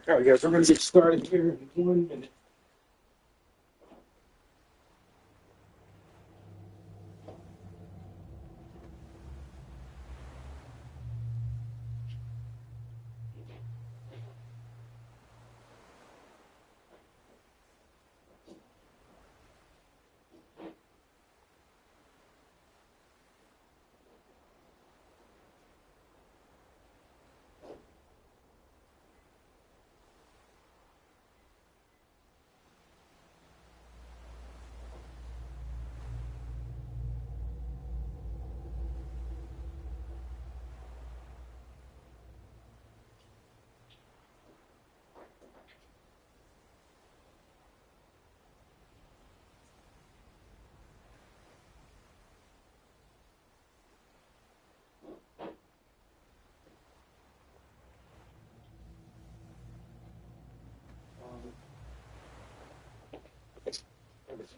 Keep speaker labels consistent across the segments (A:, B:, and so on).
A: All right, guys, we're going to get started here in 1 minute.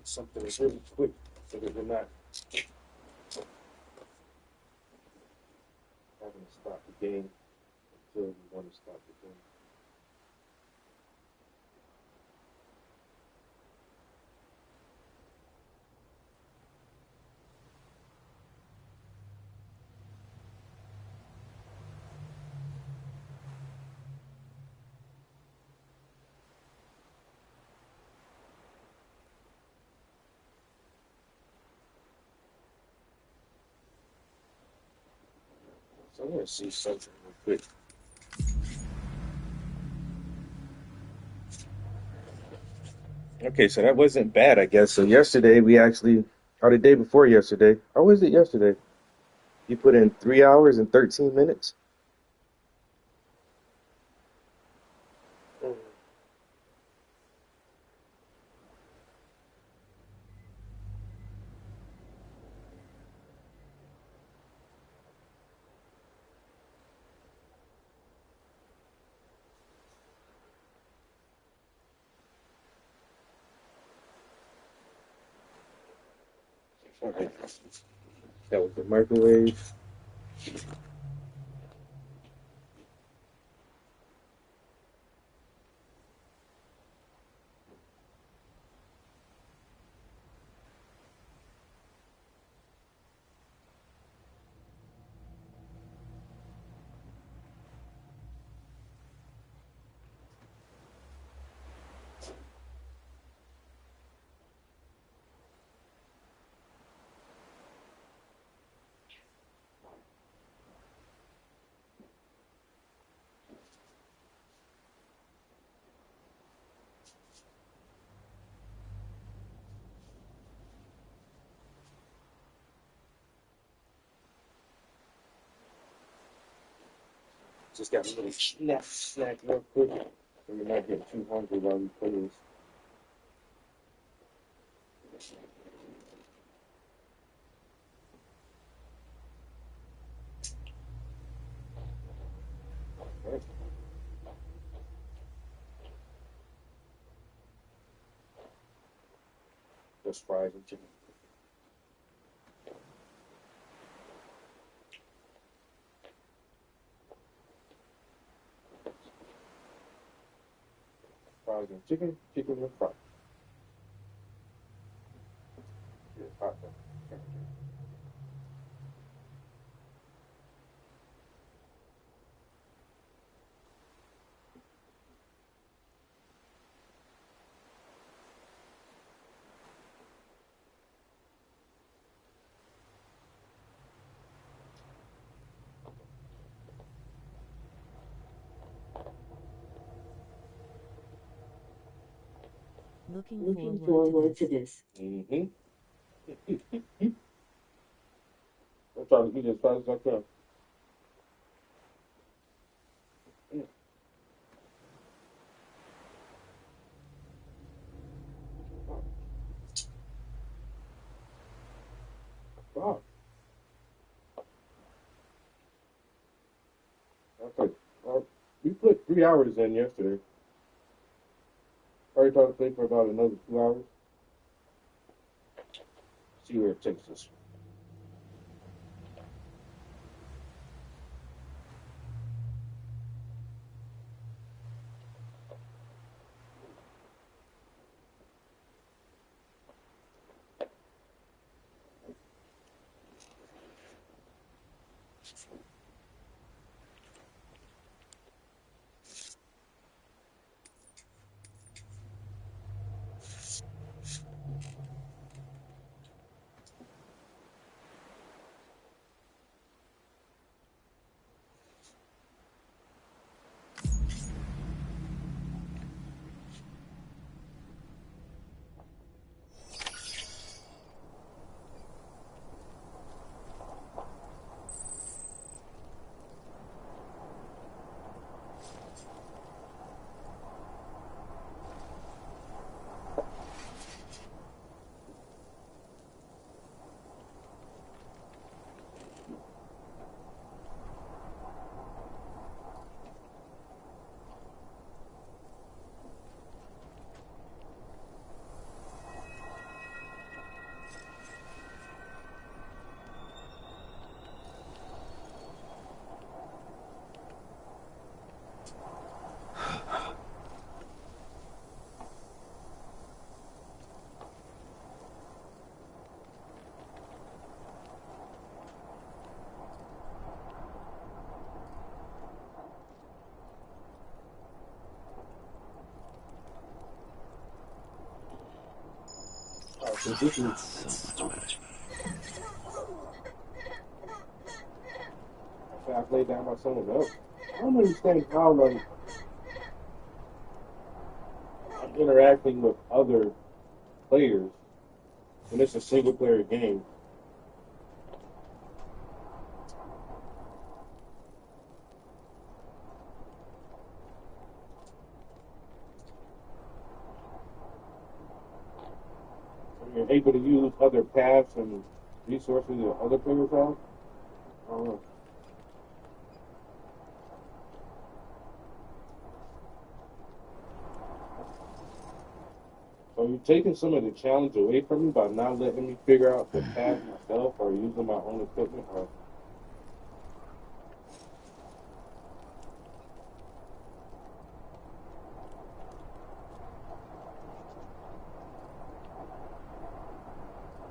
A: Something is really quick so that we're not having to stop the game until we want to stop the game. So I want to see something real quick. Okay, so that wasn't bad, I guess. So yesterday we actually, or the day before yesterday, or was it yesterday? You put in 3 hours and 13 minutes. Okay, that was the microwave. Just got a little snack real quick. So you're not getting too hungry while we play this. Right? Just fries and chicken. Fries and chicken and fries. Yeah, hot dog.
B: Looking forward to this.
A: Mm-hmm. I'm trying to eat as fast as I can. Mm. Wow. Okay. We put 3 hours in yesterday. Probably trying to play for about another 2 hours. See where it takes us. All right, so this is after I laid down by someone else. I don't understand how like I'm interacting with other players when it's a single player game. So you're able to use other paths and resources that other players have. I don't know. So you're taking some of the challenge away from me by not letting me figure out the path myself or using my own equipment. Or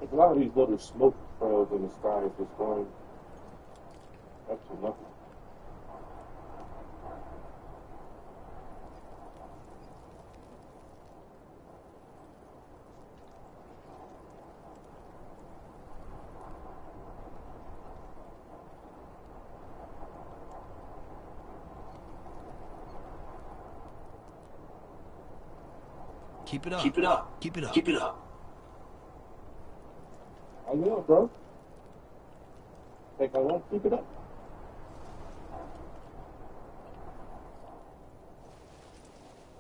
A: there's a lot of these little smoke trails in the sky just going up to nothing.
C: Keep it up.
B: Keep it up.
C: Keep it up.
B: Keep it up.
A: I will, bro. Think I won't keep it up.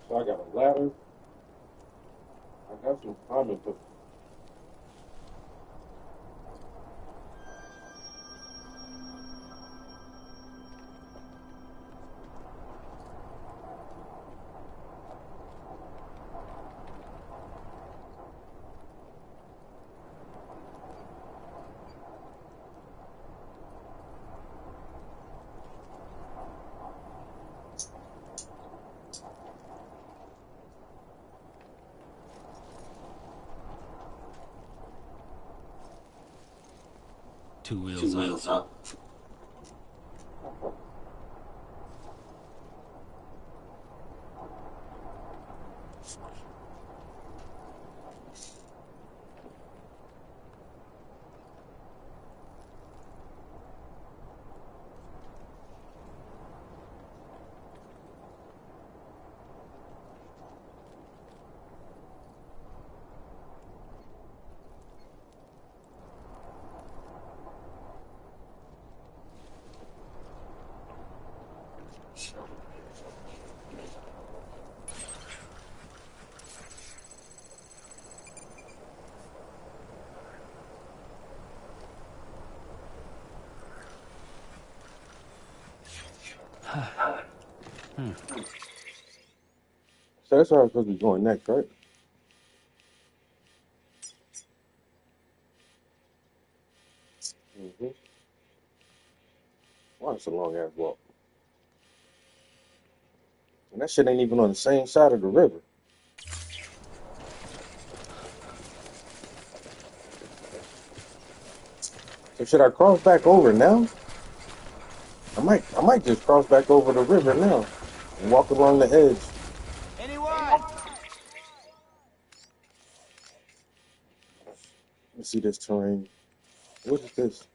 A: So I got a ladder. I got some common, but
C: Two
B: Two
C: wheels up.
B: wheels up.
A: So that's where I'm supposed to be going next, right? Mm-hmm. Wow, it's a long ass walk. And that shit ain't even on the same side of the river. So should I cross back over now? I might just cross back over the river now and walk along the edge.
C: Anyone?
A: Let's see this terrain. What is this?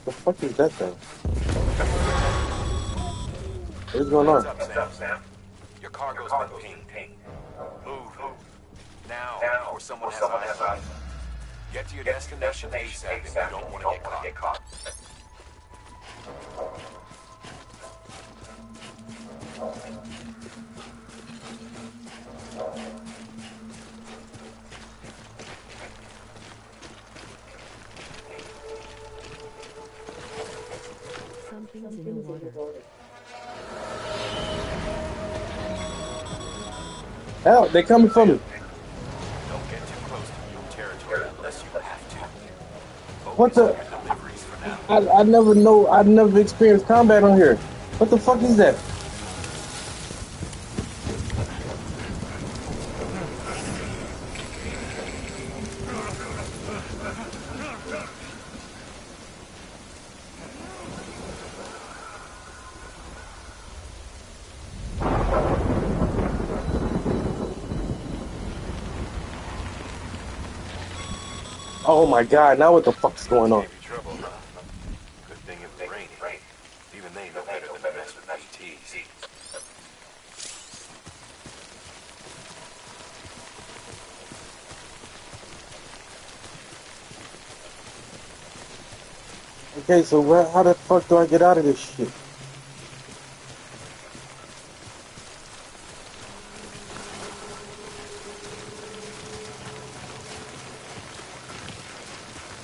A: The fuck is that thing? What's going on?
D: What's up, Sam? Your cargo's been pinged. Move. Now, before someone has eyes. Get to your destination ASAP if you don't want to get caught.
B: Something's in the water.
A: Hell, they coming for me.
D: Don't get too close to your territory unless you have to.
A: What
D: Focus on
A: the?
D: your deliveries for now.
A: I never know. I've never experienced combat on here. What the fuck is that? Oh my god, now what the fuck's going on?
D: Maybe trouble, huh? Good thing it was raining. Even they know better than to mess with BTs.
A: Okay, so how the fuck do I get out of this shit?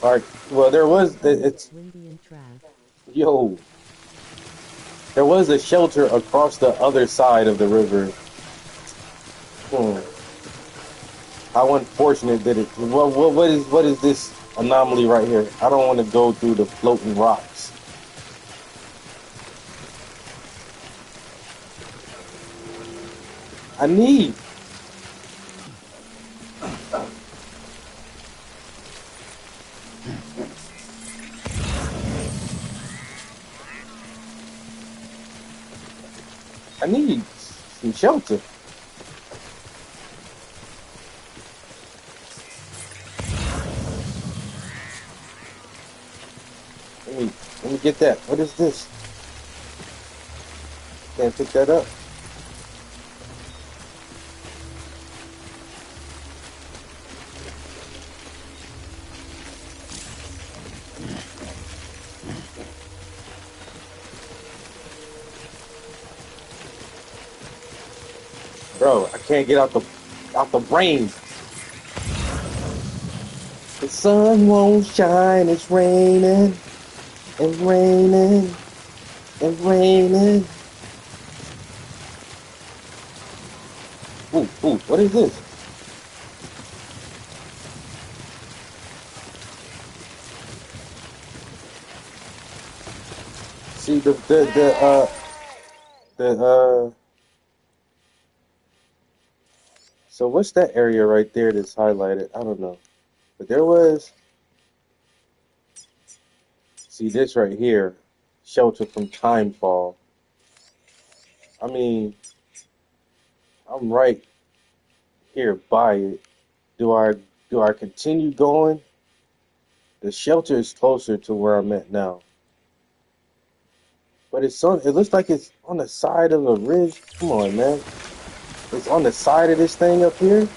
A: Alright, well it's,
B: Windy and Trav.
A: yo, there was a shelter across the other side of the river. How unfortunate that it, what is this anomaly right here? I don't want to go through the floating rocks. I need. I need some shelter. Let me get that. What is this? Can't pick that up. Bro, I can't get out the rain. The sun won't shine, it's raining and raining It's raining. Ooh, ooh, what is this? See the so what's that area right there that's highlighted? I don't know. But there was, see this right here, shelter from timefall. I mean, I'm right here by it. Do I do I continue going? The shelter is closer to where I'm at now. But it's on, it looks like it's on the side of a ridge. Come on, man. It's on the side of this thing up here.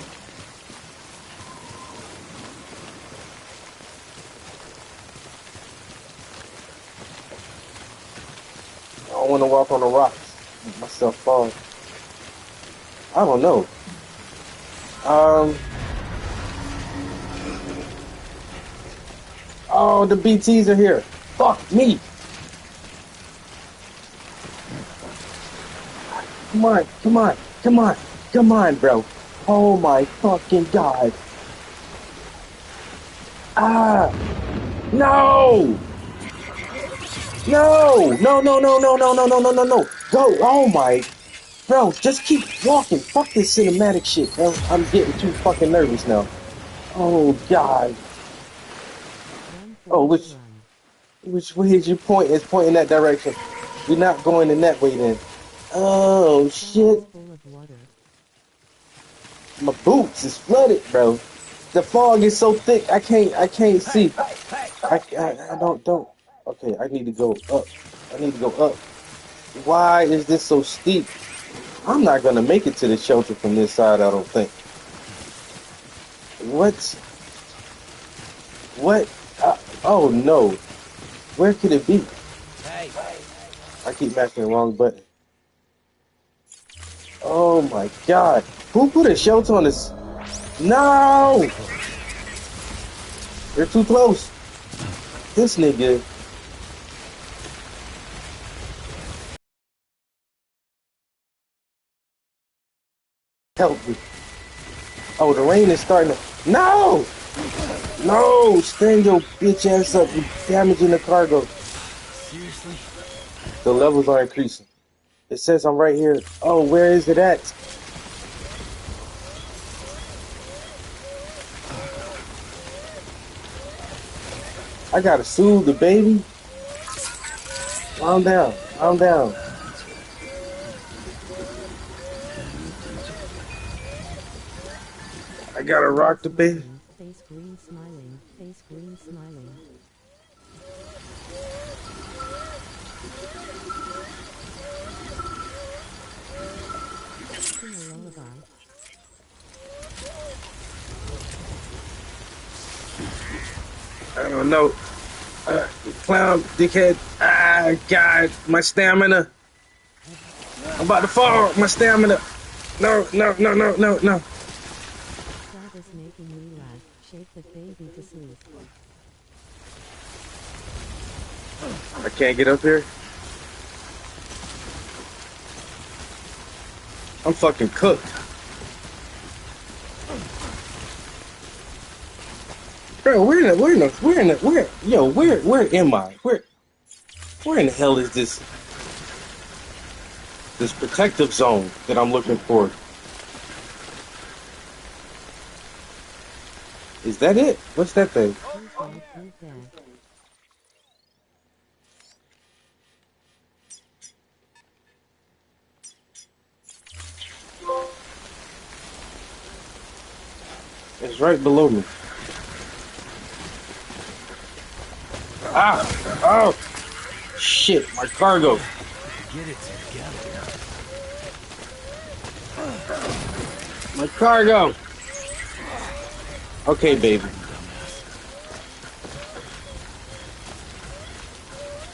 A: I don't want to walk on the rocks. Make myself fall. I don't know. Oh, the BTs are here. Fuck me. Come on, come on, come on, come on, bro. Oh my fucking god. Ah, no, no, no, no, no, no, no, no, no, no, no, no. Go. Oh my, bro, just keep walking. Fuck this cinematic shit, bro. I'm getting too fucking nervous now. Oh god.
B: Run,
A: Oh,
B: Forrest, run.
A: which way is you point? It's pointing that direction. We're not going in that way then. Oh
B: The fog
A: shit.
B: is full of water.
A: My boots is flooded, bro. The fog is so thick, I can't see. I don't. Okay, I need to go up. I need to go up. Why is this so steep? I'm not gonna make it to the shelter from this side, I don't think. What? What? Oh no. Where could it be?
C: Hey,
A: I keep mashing the wrong button. Oh my god. Who put a shelter on this? No! They're too close. This nigga. Help me. Oh, the rain is starting to. No! No! Stand your bitch ass up. You're damaging the cargo.
C: seriously?
A: The levels are increasing. It says I'm right here. Oh, where is it at? I gotta soothe the baby. Calm down. Calm down. I gotta rock the baby.
B: Smiling, face green smiling, face green smiling. Sing a lullaby.
A: I don't know. Clown, dickhead. Ah, God, my stamina. I'm about to fall. My stamina. No, no, no, no, no, no.
B: That is making me laugh. Shake the baby to sleep.
A: I can't get up here. I'm fucking cooked. Bro, where am I? Where in the hell is this protective zone that I'm looking for? Is that it? What's that thing?
B: Who's that? Who's that?
A: It's right below me. Ah! Oh! Shit, my cargo.
C: Get it together.
A: My cargo. Okay, baby.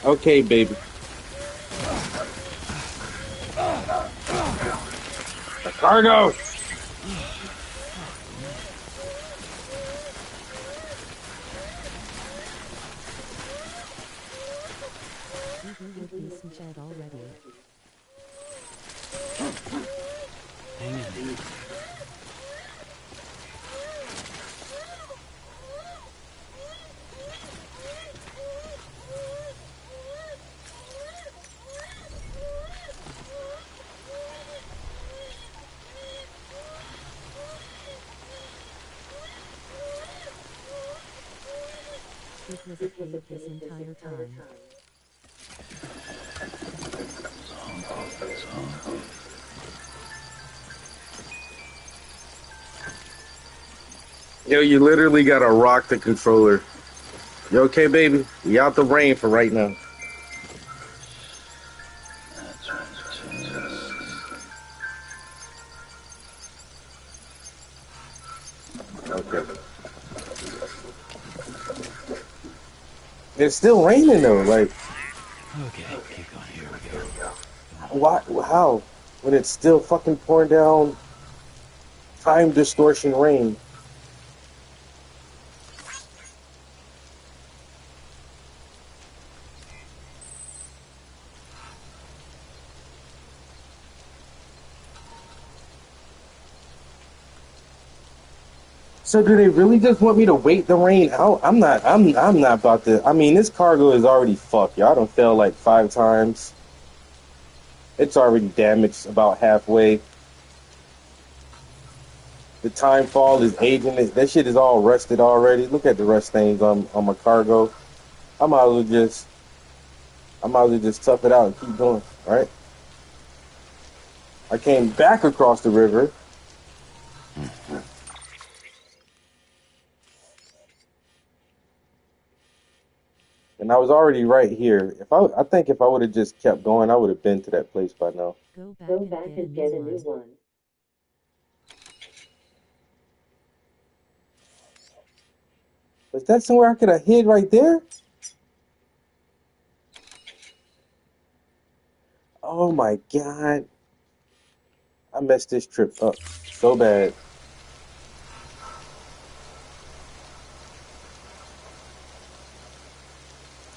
A: Okay, baby. The cargo.
B: Evie would be Shed already.
C: Hang in.
B: It was a cave this entire time.
A: Yo, you literally got to rock the controller. You okay, baby? We out the rain for right now. Okay. It's still raining though. Like,
C: Okay, keep going. Here we go.
A: why? How? When it's still fucking pouring down time distortion rain. So do they really just want me to wait the rain out? I'm not about to. I mean, this cargo is already fucked. Y'all done fell like 5 times. It's already damaged about halfway. The time fall is aging. That shit is all rusted already. Look at the rust stains on my cargo. I might as well just tough it out and keep going, right? I came back across the river. And I was already right here. I think if I would have just kept going, I would have been to that place by now.
B: Go back and get a new one.
A: Was that somewhere I could have hid right there? Oh my god. I messed this trip up so bad.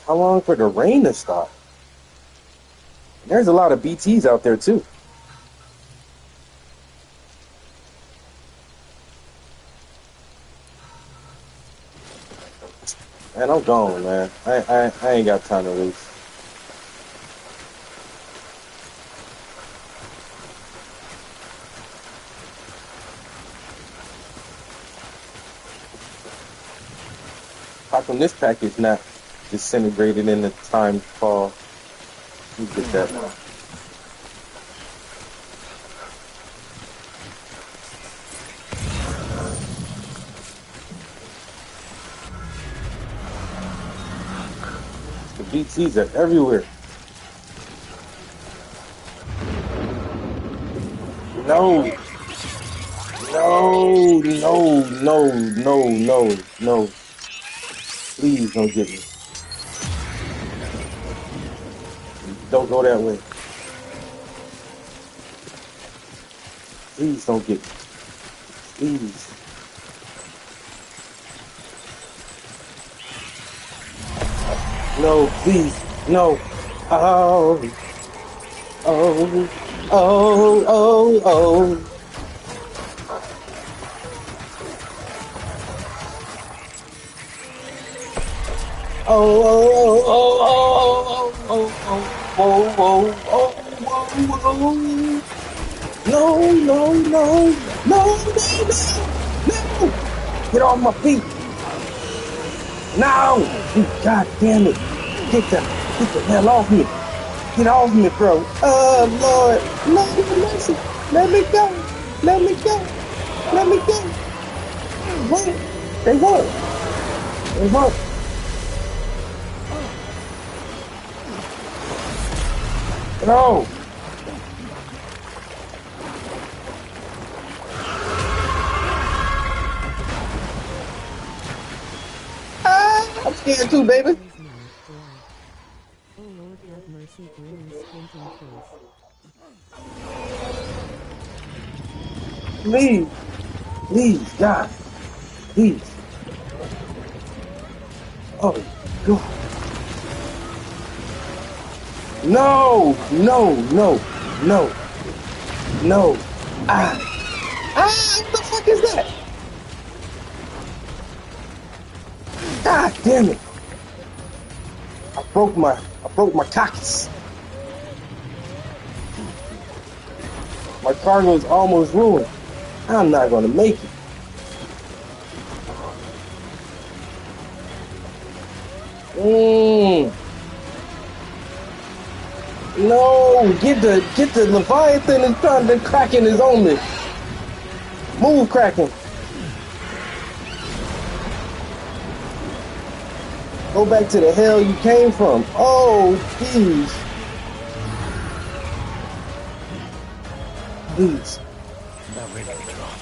A: How long for the rain to stop? There's a lot of BTs out there too. Man, I'm gone, man. I ain't got time to waste. How come this package not disintegrated in the time fall? You get that. The BTs are everywhere. No. No, no, no, no, no, no. Please don't get me. Don't go that way. Please don't get me. Please. No, please. No. Oh. Oh. Oh. Oh. Oh. Oh, oh, oh, oh, oh, oh, oh, oh, oh, oh, no, no, no, no, no, no, get off my feet. No, God damn it. Get the hell off me. Get off me, bro. Oh, Lord. Lord, mercy. Let me go. Let me go. Let me go. What? They won't. They won't. No. I'm scared too, baby.
B: Oh Lord have mercy, grinning squinting face.
A: Please. Please, God. Please. Oh, God. No, no, no, no, no. Ah, what the fuck is that? God damn it! I broke my cocks. My cargo is almost ruined. I'm not gonna make it. No, get the Leviathan and trying to Kraken is on me. Move, Kraken. Go back to the hell you came from. Oh, jeez. Please.
C: About ready to drop.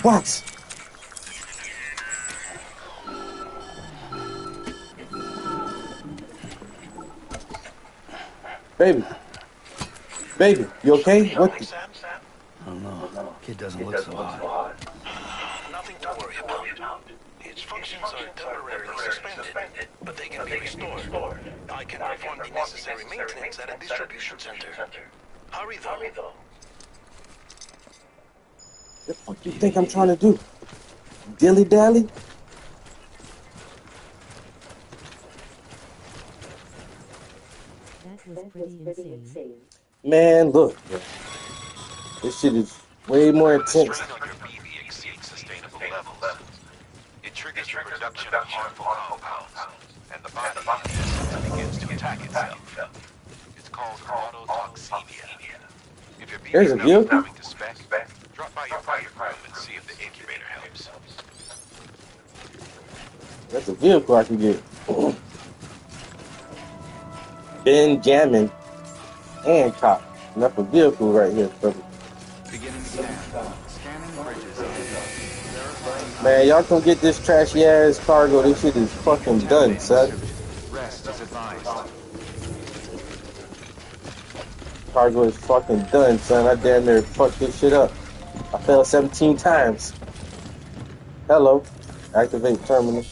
A: What? Baby, you okay? What?
C: I don't know. Kid doesn't look so hot.
E: Nothing to worry about. Its functions are temporarily suspended, but they can be restored. I can perform the necessary maintenance at a distribution center. Hurry though.
A: The fuck you think I'm trying to do? Dilly-dally?
B: That was pretty insane.
A: Man, look. This shit is way more
D: The strain
A: intense.
D: on your BV exceeds sustainable levels. It triggers the production of harmful compounds, and the body begins to attack itself. It's called autotoxemia. If your
A: There's a
D: BV
A: vehicle?
D: is coming to spec, drop by your private room and see if the incubator helps.
A: That's a vehicle I can get. Benjamin Hancock. Enough a vehicle right here, brother.
C: Beginning to scan. Scanning bridges. Verifying.
A: Man, y'all come get this trashy ass cargo. This shit is fucking done, son.
C: Rest is advised.
A: Cargo is fucking done, son. I damn near fucked this shit up. I fell 17 times. Hello. Activate terminal.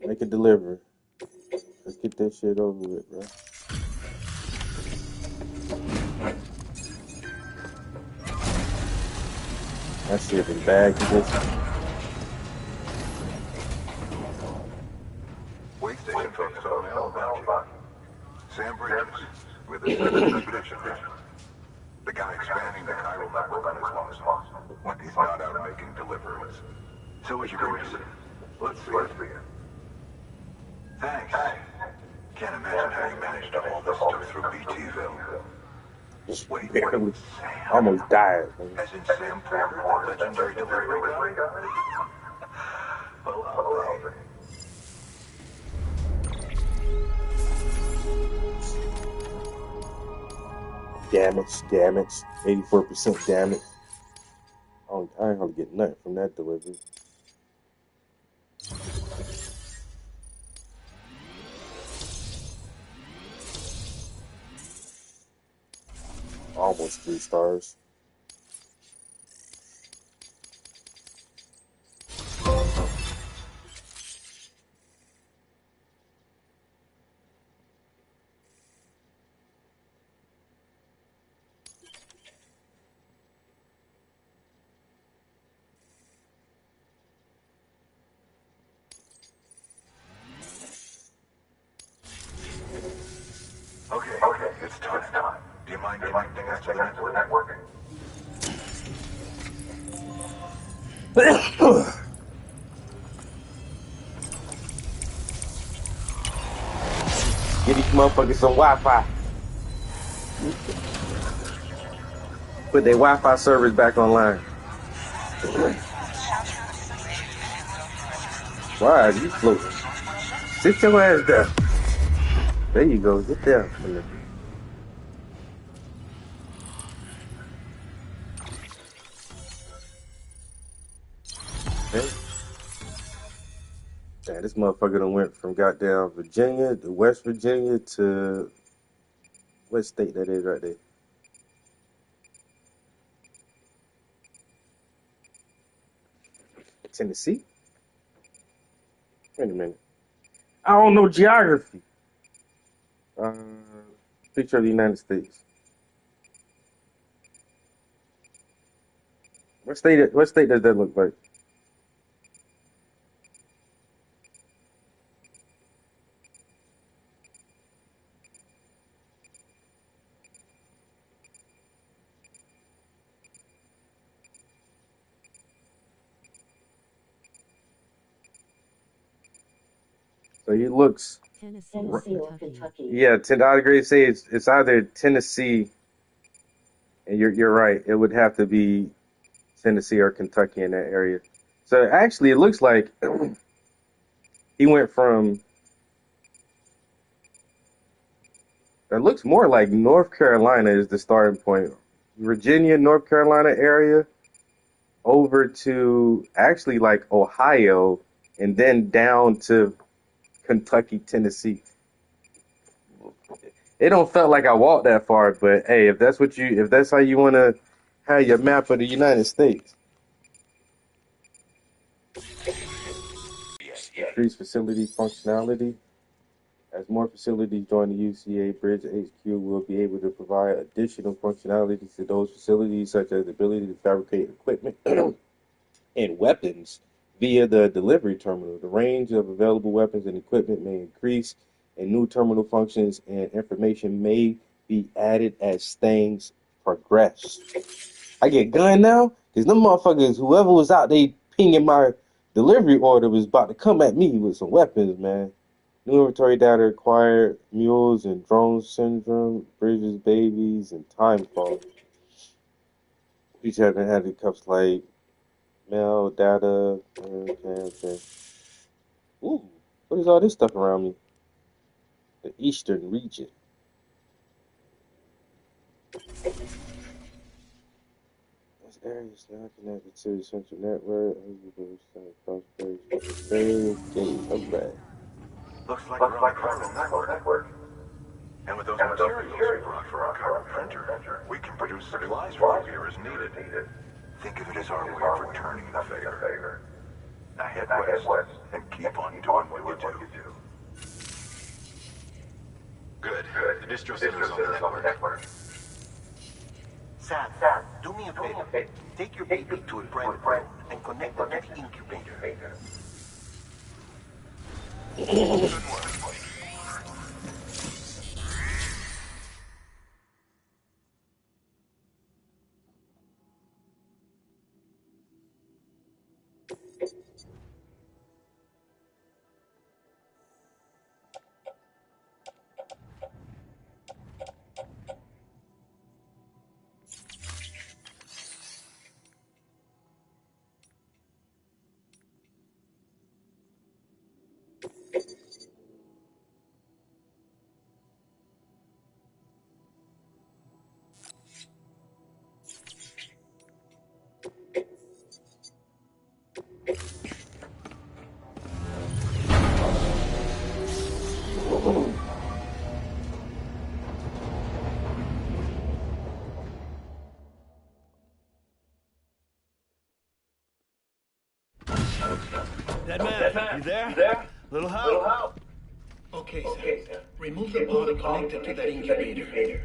A: Make a delivery. Let's get that shit over with, bro. That shit in bad condition.
F: Wait station folks don't know about you. Sam Bridges, with the Seventh Expedition. The guy expanding the chiral network on his lost. When he's not out making deliveries. So is your reason. Let's see it. Thanks. Can't imagine how you managed to haul this stuff through BTville.
A: Just
F: Wait,
A: barely.
F: Sam?
A: Almost died. Man.
F: As in Sam Porter, the legendary delivery guy? Well, I'll be.
A: Damage. 84% damage. I ain't gonna get nothing from that delivery. Almost 3 stars.
F: Okay, it's time. Do you mind connecting us to the network?
A: Get these motherfuckers some Wi-Fi. Put their Wi-Fi servers back online. Why are you floating? Sit your ass down. There you go. Get down. Okay. Yeah, this motherfucker done went from goddamn Virginia to West Virginia to what state that is right there? Tennessee? Wait a minute. I don't know geography. Picture of the United States. What state does that look like? So he looks.
B: Tennessee or Kentucky.
A: Yeah, I agree to say it's either Tennessee, and you're right. It would have to be Tennessee or Kentucky in that area. So actually, it looks like he went from. It looks more like North Carolina is the starting point. Virginia, North Carolina area, over to actually like Ohio, and then down to Kentucky, Tennessee. It don't felt like I walked that far, but hey, if that's how you want to have your map of the United States. Increase facility functionality. As more facilities join the UCA Bridge, HQ will be able to provide additional functionalities to those facilities, such as the ability to fabricate equipment and weapons via the delivery terminal. The range of available weapons and equipment may increase, and new terminal functions and information may be added as things progress. I get gun now, because them motherfuckers, whoever was out there pinging my delivery order was about to come at me with some weapons, man. New inventory data acquired, mules and drone syndrome, bridges, babies, and timefall. Each have added cups like mail, data, okay. Ooh, what is all this stuff around me? The Eastern region. This area is not connected to the central network. Alright.
F: Looks like we're on the chiral network. And with those materials we brought for our chiral printer, we can produce supplies from here as needed. Think of it as our way of returning the favor. Now head west and keep on doing what you do.
D: Good. The distro center is on the network.
E: Sam, do me a favor. Take your baby to a private room and connect it to the incubator.
D: Good work.
E: Dead man, you there? Little help? Okay, sir. Remove the pod and connect it to that incubator.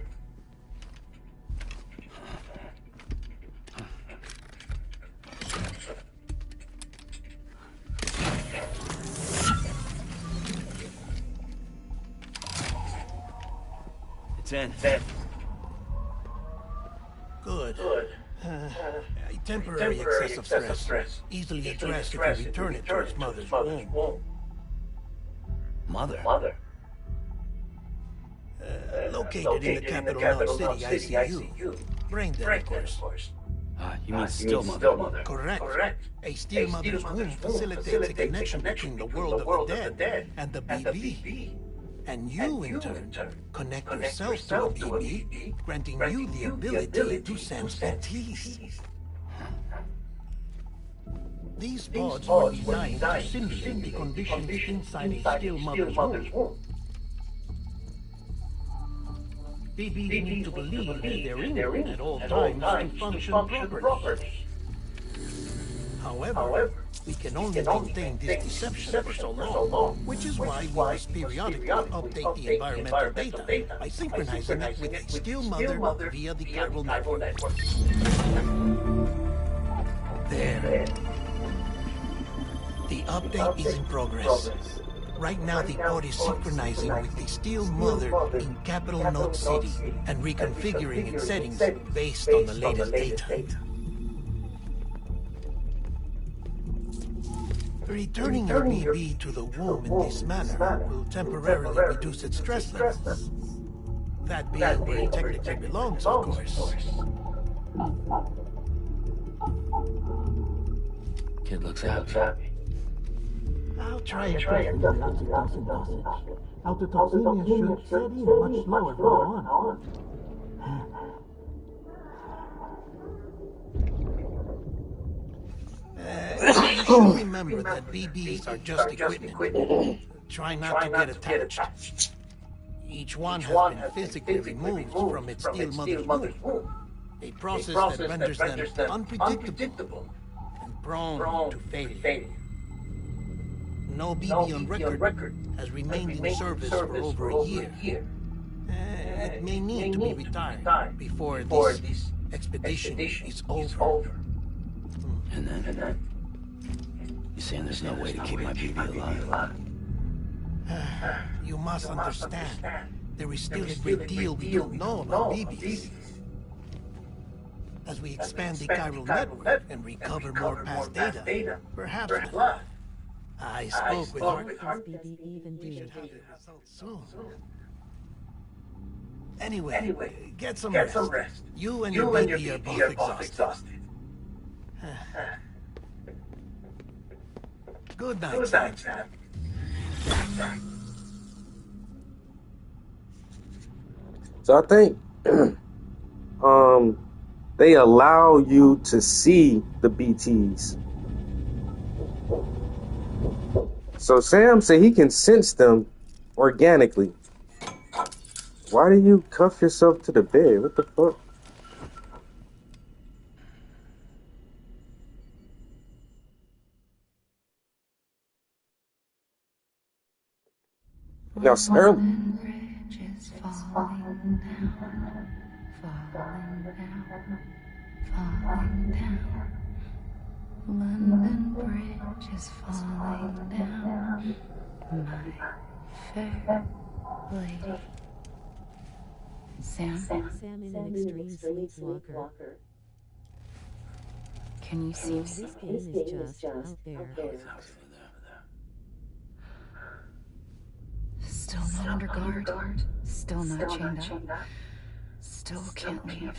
C: It's in.
E: Good. Temporary excessive stress. Easily addressed if you return it to its mother's womb.
C: Mother?
E: Located in the capital Knot City ICU. Brain dead, of course.
C: You mean Still Mother?
E: Correct. A Steel Mother's womb facilitates a connection between the world of the dead and the BB. And you, in turn, connect yourself to a BB, granting you the ability to sense fatigue. These pods were designed to simulate the conditions inside a Steel Mother's womb. BBs need to believe that they're in at all times to function properly. However, we can only maintain this deception for so long, which is why we must periodically update the environmental data by synchronizing it with a Steel Mother via the chiral network. There. The update is in progress. Right now, the pod is synchronizing with the Steel Mother in Capital Knot City and reconfiguring its settings based on the latest data. Returning your BB to the womb in this manner will temporarily reduce its stress levels. That being where it technically belongs, of course.
C: Kid looks happy.
E: I'll try a different oxytocin dosage. Autotoxemia should set in much slower from now on. You should remember that BBs are just equipment. Try not to get attached. Each one has been physically removed from its Steel Mother's womb. A process that renders them unpredictable and prone to failure. No BB on record has remained in service for over a year. It may need to be retired before this expedition is over.
C: And then? You're saying there's no way to keep my BB alive?
E: You must understand, there is still a great deal we don't know about BBs. As we expand the chiral network and recover more past data, perhaps not. I spoke with her.
B: What does BB even do?
E: Should have the results soon. Anyway, get some rest. You and your baby are both exhausted. Good night, Sam.
A: So I think they allow you to see the BTs. So Sam said he can sense them organically. Why do you cuff yourself to the bed? What the fuck? Now,
G: London Bridge is falling down, falling down, falling down. London Bridge is falling down, my fair lady. Sam,
B: Sam in an extreme sleepwalker.
G: can you see me?
B: This game is just out there.
G: Still not under guard, still not chained up, still can't leave.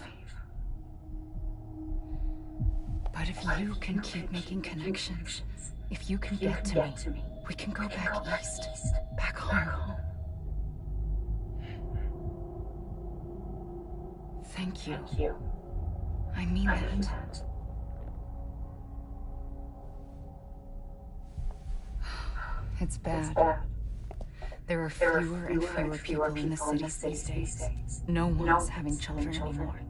G: But if you can keep making connections, if you can get to me, we can go back east, back home. Thank you. I mean that. It's bad. There are fewer and fewer people in the cities these days. No one's having children anymore.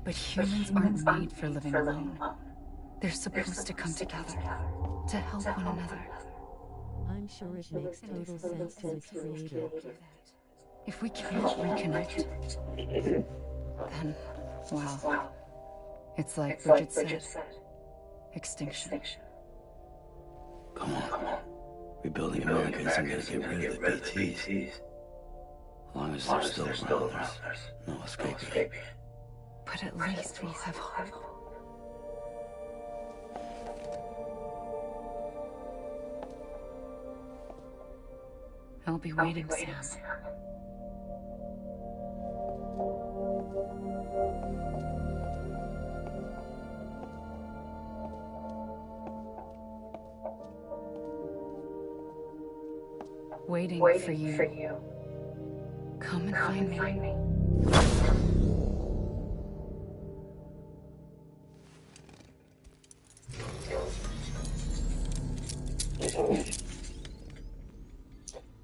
G: But humans aren't made for living alone. They're supposed to come together, to help one another.
B: I'm sure it makes total sense to its creator.
G: If we can't reconnect, then, well, it's like Bridget said, extinction.
C: Come on. Rebuilding America isn't gonna get rid of the BTs. As long as they're still around, there's no escaping.
G: But at least we'll have hope. I'll be waiting, Sam. Waiting for you. Come and find me.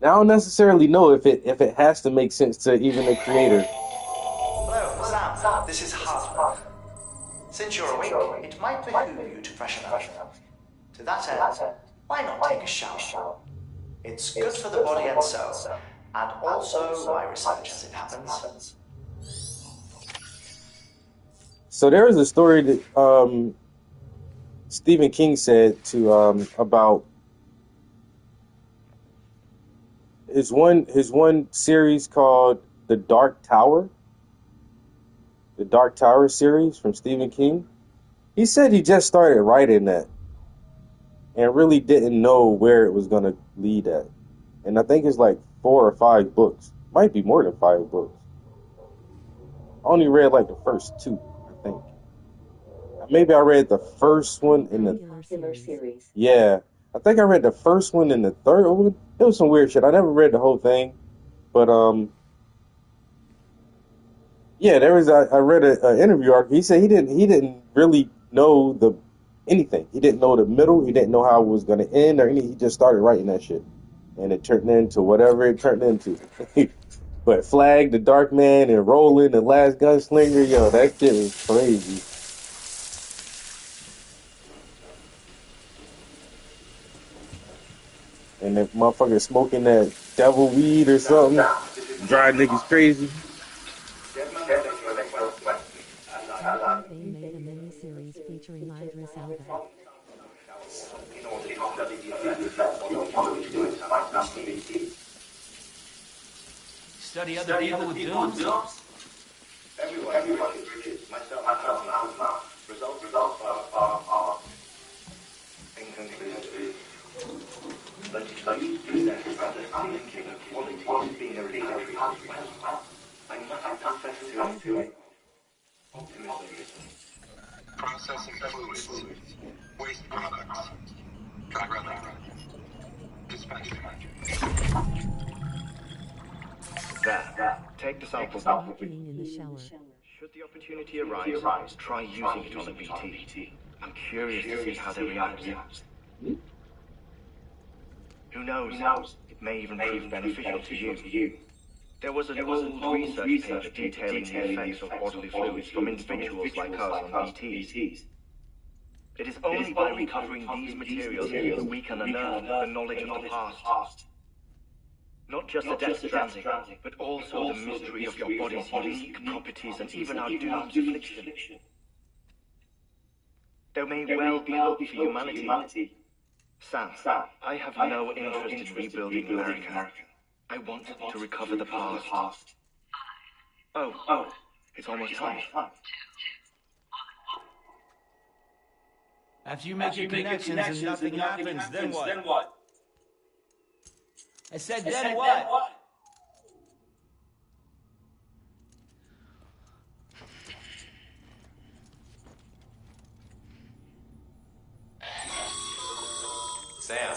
A: Now, I don't necessarily know if it has to make sense to even the creator.
H: Hello, Sam. This is Hartman. Since you're awake, it might behoove you to freshen up. To that end, why not take a shower? It's good for the body and soul, and also my research as it happens.
A: So there was a story that Stephen King said to about his one series called The Dark Tower. The Dark Tower series from Stephen King. He said he just started writing that and really didn't know where it was going to lead at. And I think it's like 4 or 5 books. Might be more than 5 books. I only read like the first 2, I think. Maybe I read the first one in the
B: series.
A: Yeah. I think I read the first one and the third one. It was some weird shit. I never read the whole thing. But yeah, there was I read an interview article. He said he didn't really know anything. He didn't know the middle. He didn't know how it was going to end or anything. He just started writing that shit, and it turned into whatever it turned into. But Flag, the Dark Man, and Roland, the Last Gunslinger, yo, that shit was crazy. And that motherfucker smoking that devil weed or something, drive niggas crazy.
B: They made a mini-series featuring Idris Elba.
C: Study other people with dooms?
E: Everyone is rigid. Myself, results are inconclusive. But you possess understanding of qualities being a leader. I must confess to it. Optimism. Processing fluids. Waste products. Drug running. Dispatching. There. Take the sample.
B: Walking in the shower.
E: Should the opportunity arise, try using it on a BT. I'm curious to see how they react. Who knows? It may even prove beneficial to you. There was an old research paper detailing the effects of bodily fluids from individuals like us on BTs. It is only by recovering these materials that we can unearth the knowledge of the past. Not just the Death Stranding, but also the mystery of your body's unique properties and even our doom's affliction. There may well be hope for humanity. Sam, I have no interest in rebuilding America. I want to recover the past. Oh, it's almost time.
C: After you make your connections and nothing happens, then what? I said, then what?
D: Sam,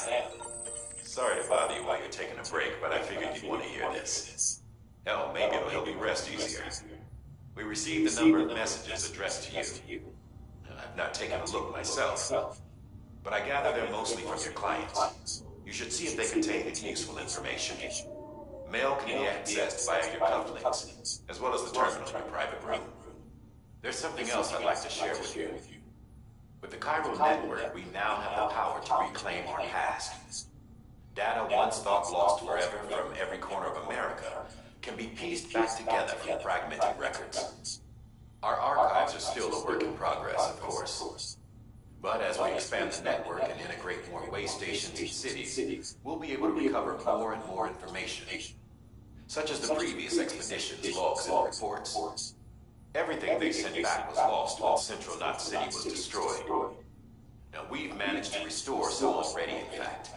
D: sorry to bother you while you're taking a break, but I figured you'd want to hear this. Hell, maybe it'll help you rest easier. We received a number of messages addressed to you. I've not taken a look myself, but I gather they're mostly from your clients. You should see if they contain any useful information. Mail can be accessed via your cufflinks, as well as the terminal in your private room. There's something else I'd like to share with you. With the Chiral Network, we now have the power to reclaim our past. Data once thought lost forever from every corner of America can be pieced back together from fragmented records. Our archives are still a work in progress, of course. But as we expand the network and integrate more way stations in cities, we'll be able to recover more and more information, such as the previous expedition's logs and reports. Everything they sent back was lost when Central Knot City was destroyed. Now, we've managed to restore some already, in fact.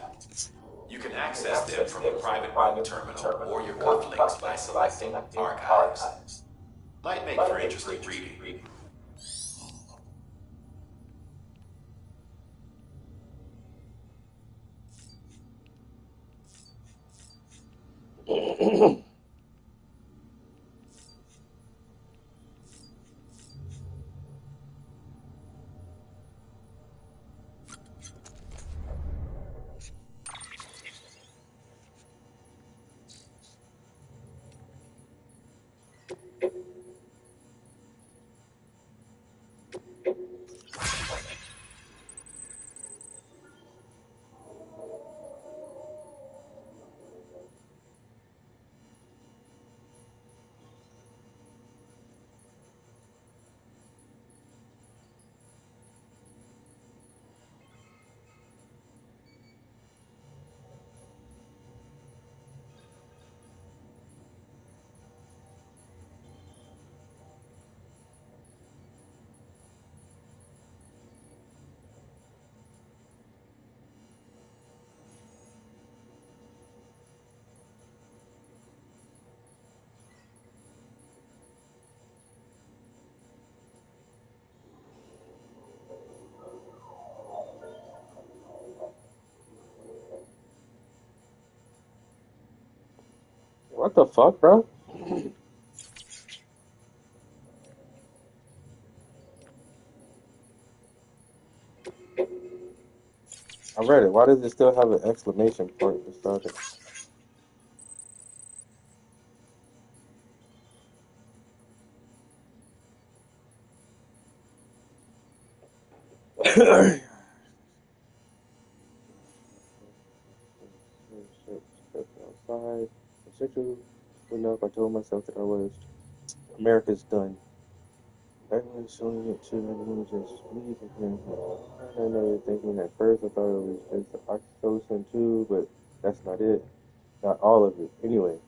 D: You can access them from the private room terminal or your cufflinks by selecting Archives. Might make for interesting reading.
A: What the fuck, bro? I read it. Why does it still have an exclamation point beside it? Stepped outside. Essentially, enough, I told myself that I was. America's done. Everyone's showing it to everyone just leave again. I know you're thinking at first I thought it was just the oxytocin too, but that's not it. Not all of it. Anyway,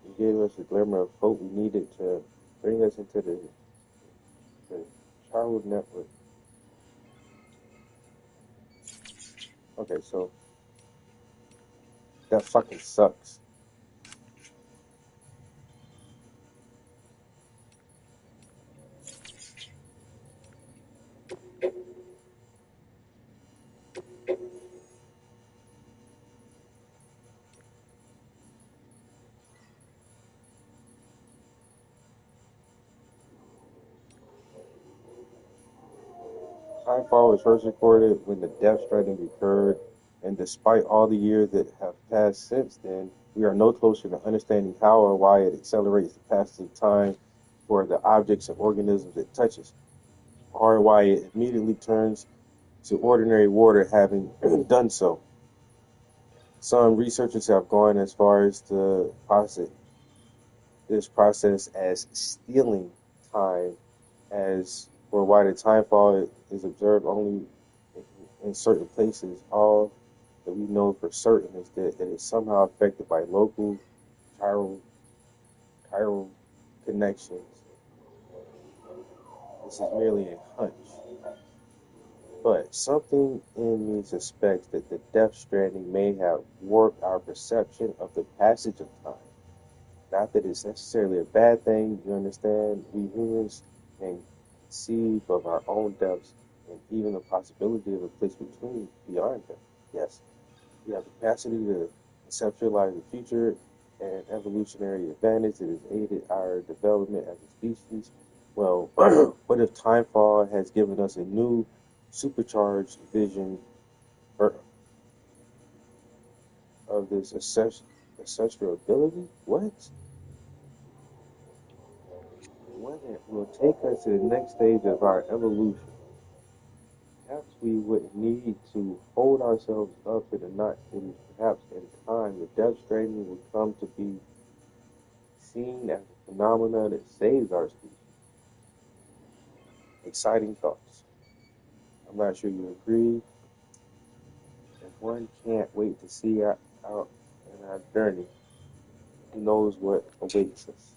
A: it gave us a glimmer of hope we needed to bring us into the child network. Okay, so that fucking sucks. Timefall was first recorded when the Death Stranding occurred, and despite all the years that have passed since then, we are no closer to understanding how or why it accelerates the passage of time for the objects and organisms it touches, or why it immediately turns to ordinary water having done so. Some researchers have gone as far as to posit this process as stealing time, as for why the timefall is observed only in certain places. All that we know for certain is that it is somehow affected by local chiral connections. This is merely a hunch. But something in me suspects that the Death Stranding may have warped our perception of the passage of time. Not that it's necessarily a bad thing, you understand? We humans can conceive of our own depths and even the possibility of a place between beyond them. Yes, we have the capacity to conceptualize the future and evolutionary advantage that has aided our development as a species. Well, what if Timefall has given us a new supercharged vision of this ancestral ability? What? What it will take us to the next stage of our evolution. Perhaps we would need to hold ourselves up to the knot cities. Perhaps in time, the Death Stranding will come to be seen as a phenomenon that saves our species. Exciting thoughts. I'm not sure you agree. And one can't wait to see out in our journey. Who knows what awaits us?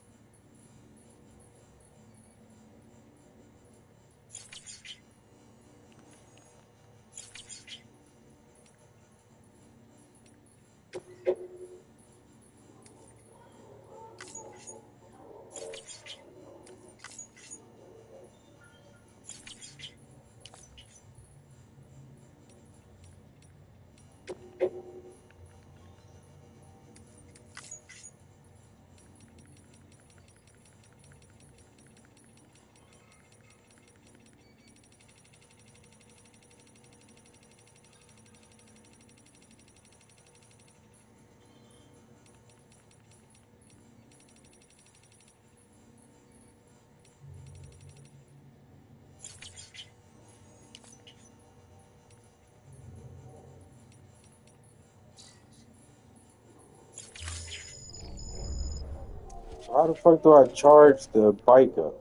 A: How the fuck do I charge the bike up?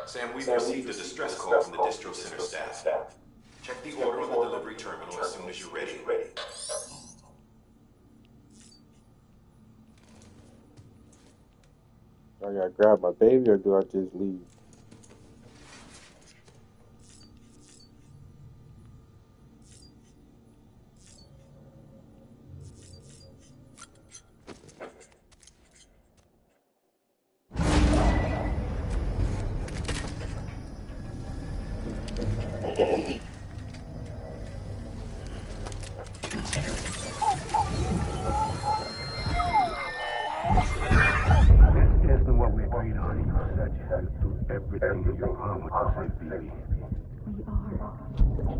D: Sam, we've received a distress call from the distro center staff. Check the order on the delivery terminal as soon as you're ready.
A: Do I gotta grab my baby or do I just leave?
I: Isn't what we agreed on. You said you would do everything in your power to save Bibi.
G: We are.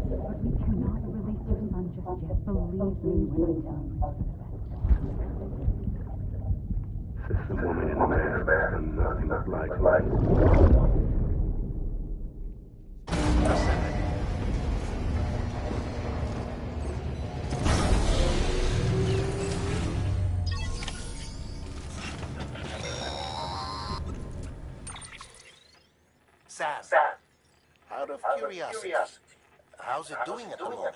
G: But we cannot release your son just yet. Believe me when I tell you.
I: System woman in a man's back and nothing but light.
E: Sam, out of curiosity, how's it doing at the moment?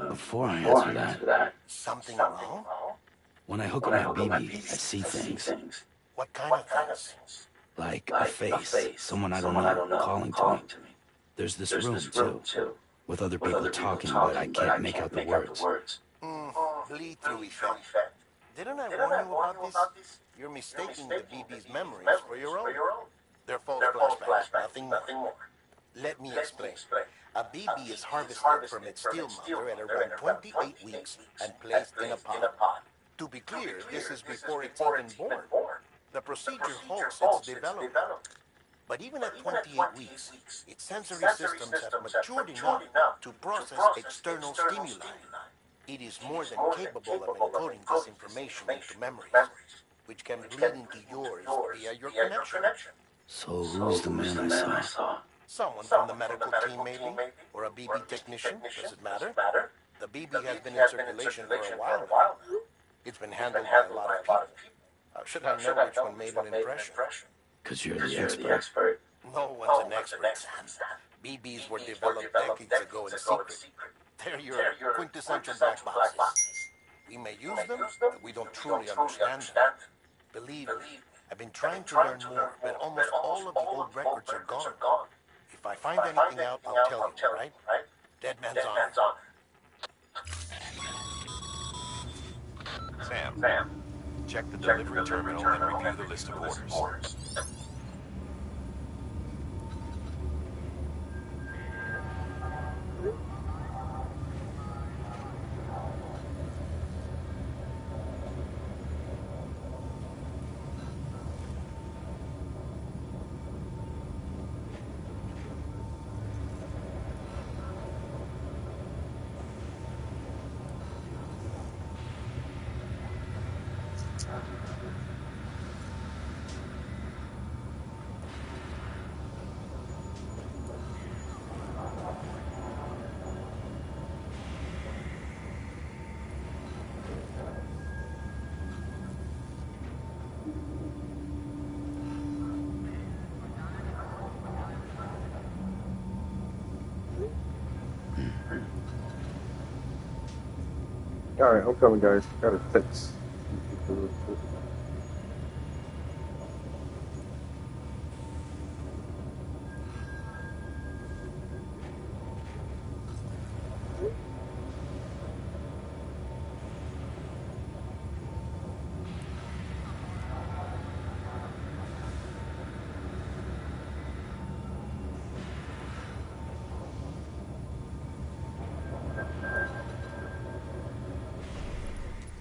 C: Before I answer that,
E: Something wrong?
C: when I hook up my BB, I see things.
E: What kind of things?
C: Like a face, someone I don't know, calling to me. There's this room, too, with other people talking, but I can't make out the words.
E: Bleed through effect. Didn't I warn you about this? You're mistaking the BB's memories for your own. They're false flashbacks, nothing more. Let me explain. A BB is harvested from its steel mother at around 28 weeks and placed in a pod. To be clear, this is before it's even born. The procedure halts its development. But even at 28 weeks, its sensory systems have matured enough to process external stimuli. It is more than capable of encoding this information into memories, which can bleed into yours via your connection.
C: So who's the man I saw?
E: Someone from the medical team, maybe? Or a BB technician? Does it matter? The BB has been in circulation for a while now. It's been handled by a lot of people. How should I know which one made an impression?
C: Because you're the expert.
E: No one's an expert, Sam. BBs were developed decades ago in secret. They're your quintessential black boxes. We may use them, but we don't truly understand them. Believe me, I've been trying to learn more, but almost all of the old records are gone. If I find anything out, I'll tell you, right? Dead man's on.
D: Sam, check the delivery terminal and review the list of orders.
A: Alright, I'm coming, guys. Got a text.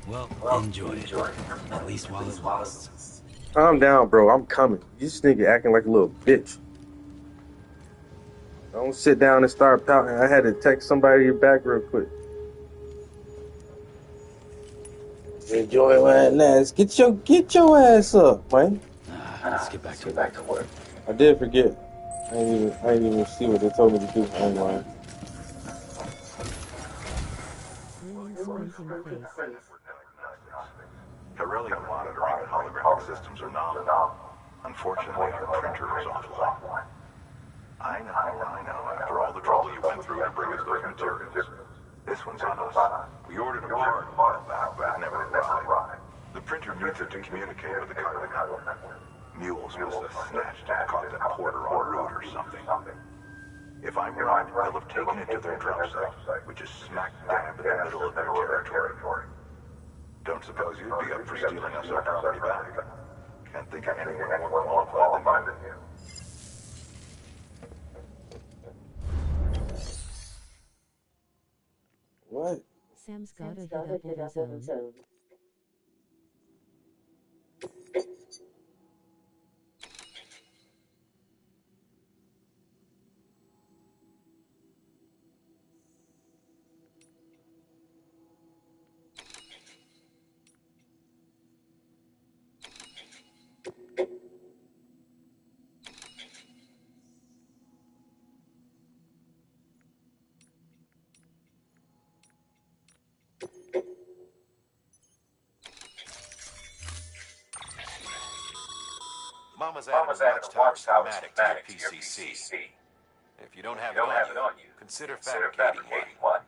C: Well, enjoy it. At least while it lasts.
A: Calm down, bro. I'm coming. This nigga acting like a little bitch. Don't sit down and start pouting. I had to text somebody back real quick. Enjoy my ass. Get your ass up, man.
C: Let's get back to work.
A: I did forget. I ain't even see what they told me to do online.
B: Grinning, squinting face.
F: Corellium monitoring and holographic systems are nominal. Unfortunately, our printer is offline. I know. After all the trouble you went through to bring us those materials. This one's on us. We ordered a part a while back, but it never arrived. The printer needs it to communicate with the Chiral network. Mules must have snatched and caught that porter en route or something. If I'm right, they'll have taken it to their drop site, which is smack dab in the middle of their territory. Don't suppose you'd be up for stealing us our property back? Can't think of anyone more qualified than you.
A: What?
B: Sam's gotta hit up with his own.
D: Mama's added a watchtower schematic to your PCC. If you don't have it on you, consider fabricating one.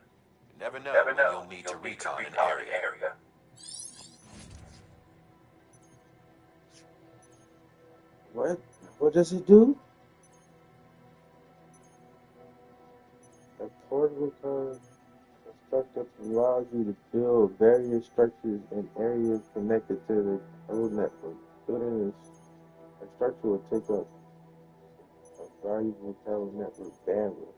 D: You never know when you'll need to recon an area.
A: What? What does it do? A portable constructor allows you to build various structures in areas connected to the Chiral network. Building a structure will take up a valuable Chiral network bandwidth.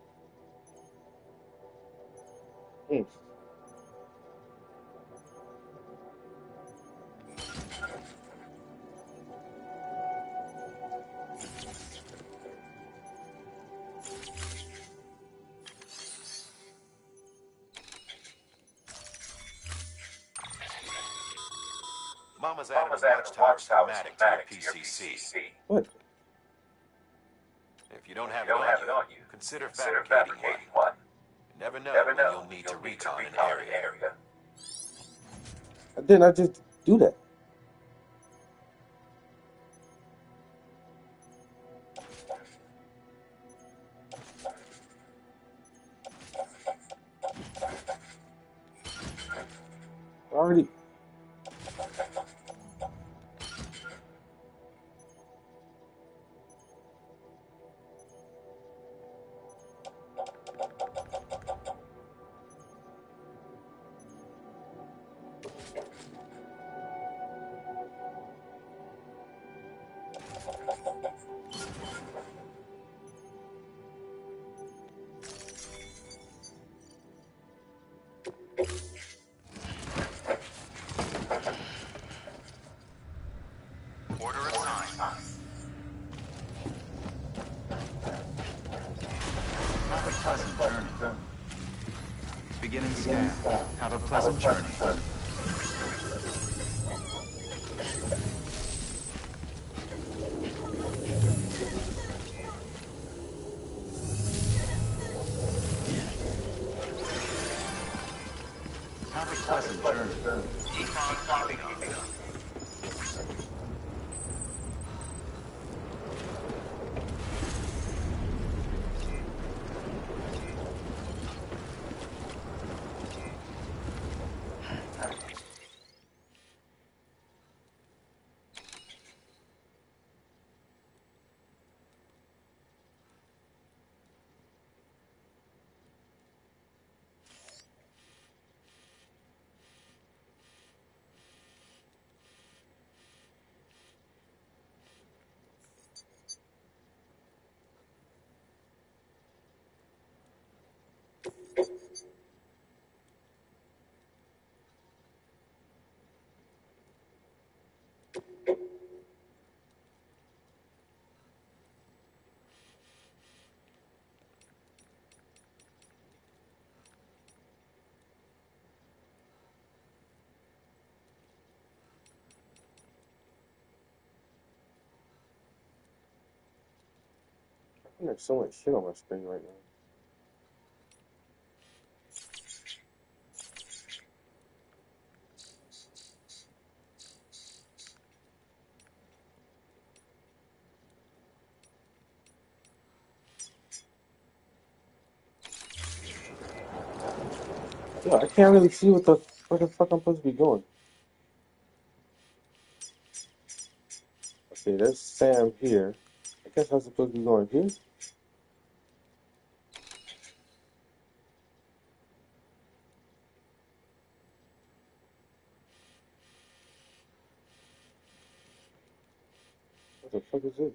D: Mama's added a watchtower schematic to your PCC.
A: What?
D: If you don't have it on you, consider fabricating one. You never know when you'll need to recon an area.
A: Didn't I just do that? Already.
D: Order assigned.
J: Have a pleasant journey. Beginning scan. Have a pleasant journey. Have a pleasant journey.
D: Keep on keeping up.
A: There's so much shit on my screen right now. Yeah, I can't really see where the fuck I'm supposed to be going. Okay, that's Sam here. I guess I'm supposed to be going here. What the fuck is this?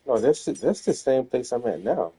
A: No, that's the same place I'm at now.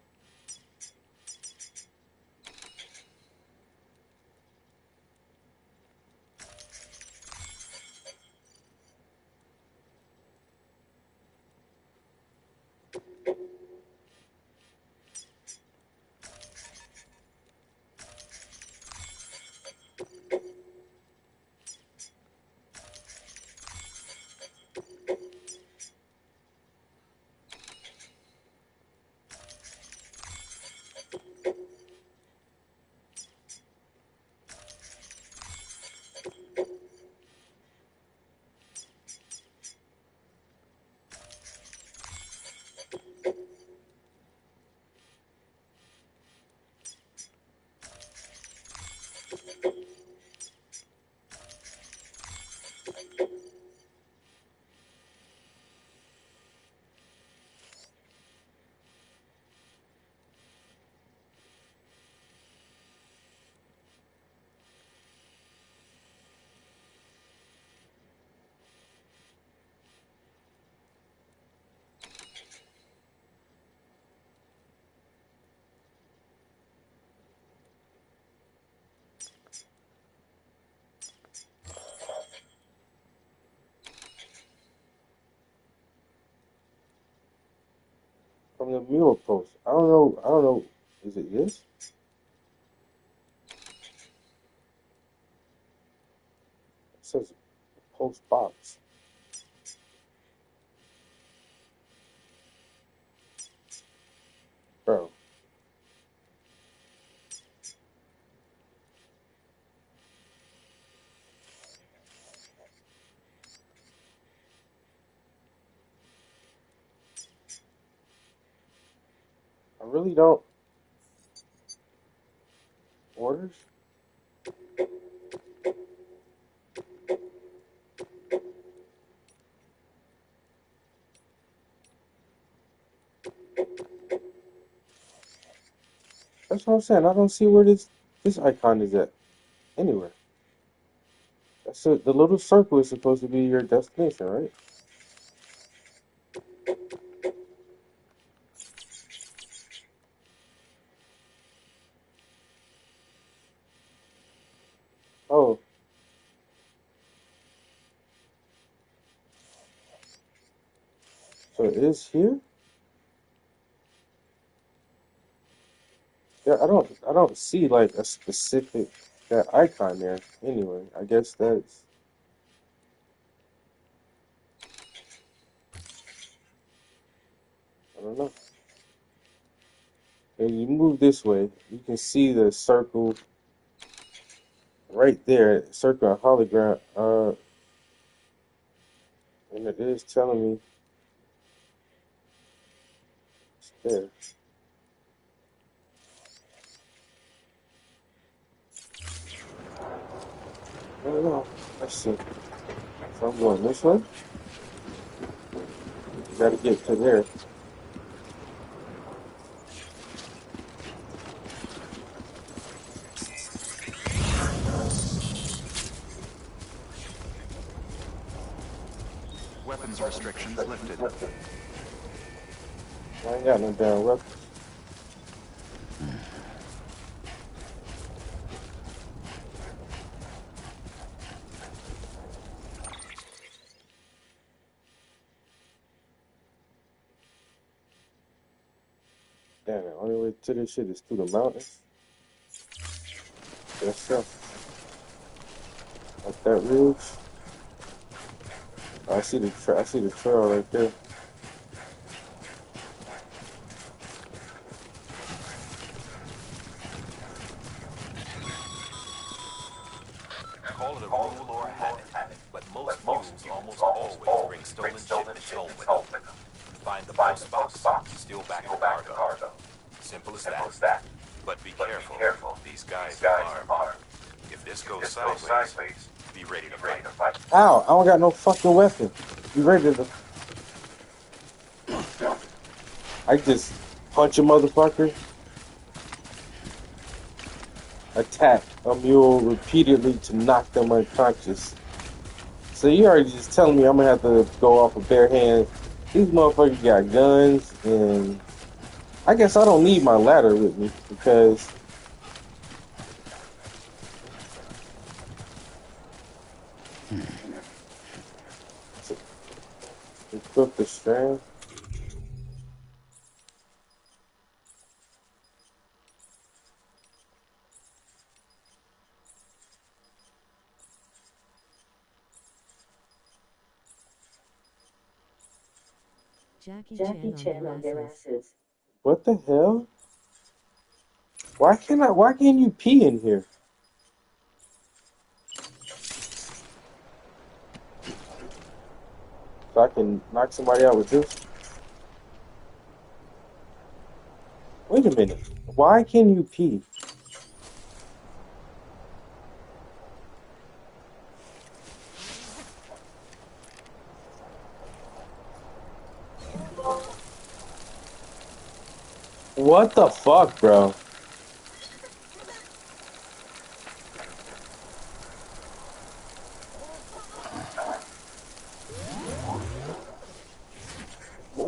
A: From the mural post. I don't know. I don't know. Is it this? It says post box. Bro. I really don't. Orders? That's what I'm saying. I don't see where this icon is at. Anywhere. That's it. The little circle is supposed to be your destination, right? Oh. So it is here? Yeah, I don't see like a specific that icon there. Anyway, I guess that's I don't know. If you move this way, you can see the circle right there, circle and hologram. And it is telling me it's there. I don't know. Let's see. So I'm going this way. You gotta get to there.
J: Weapons restrictions lifted.
A: I ain't got no damn weapons. Damn, the only way to this shit is through the mountains. Yes, sir. Like that ridge. I see the trail right there.
D: Call it a rule or a habit, but most mules almost always bring stolen shipments home with them. Find the post box, steal back the cargo. Simple as that. But be careful. These guys are armed. If this goes sideways, be ready to fight.
A: Ow, I don't got no fucking weapon. You ready to... I just punch a motherfucker. Attack a mule repeatedly to knock them unconscious. So you already just telling me I'm gonna have to go off with bare hands. These motherfuckers got guns, and I guess I don't need my ladder with me because equip the strand.
B: Jackie Chan on their asses.
A: What the hell? Why can't you pee in here? So I can knock somebody out with this? Wait a minute. Why can you pee? What the fuck, bro?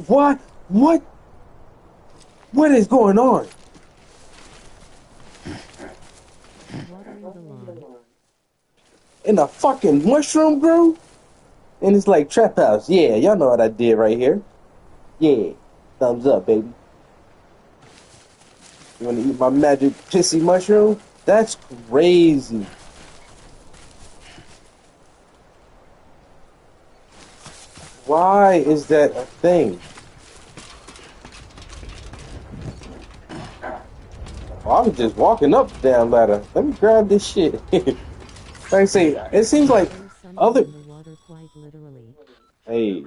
A: What? What is going on?
B: Watering the lawn.
A: In a fucking mushroom grove? And it's like Trap House. Yeah, y'all know what I did right here. Yeah. Thumbs up, baby. You wanna eat my magic pissy mushroom? That's crazy. Why is that a thing? Well, I was just walking up the damn ladder. Let me grab this shit. Like I say, it seems like other... Hey.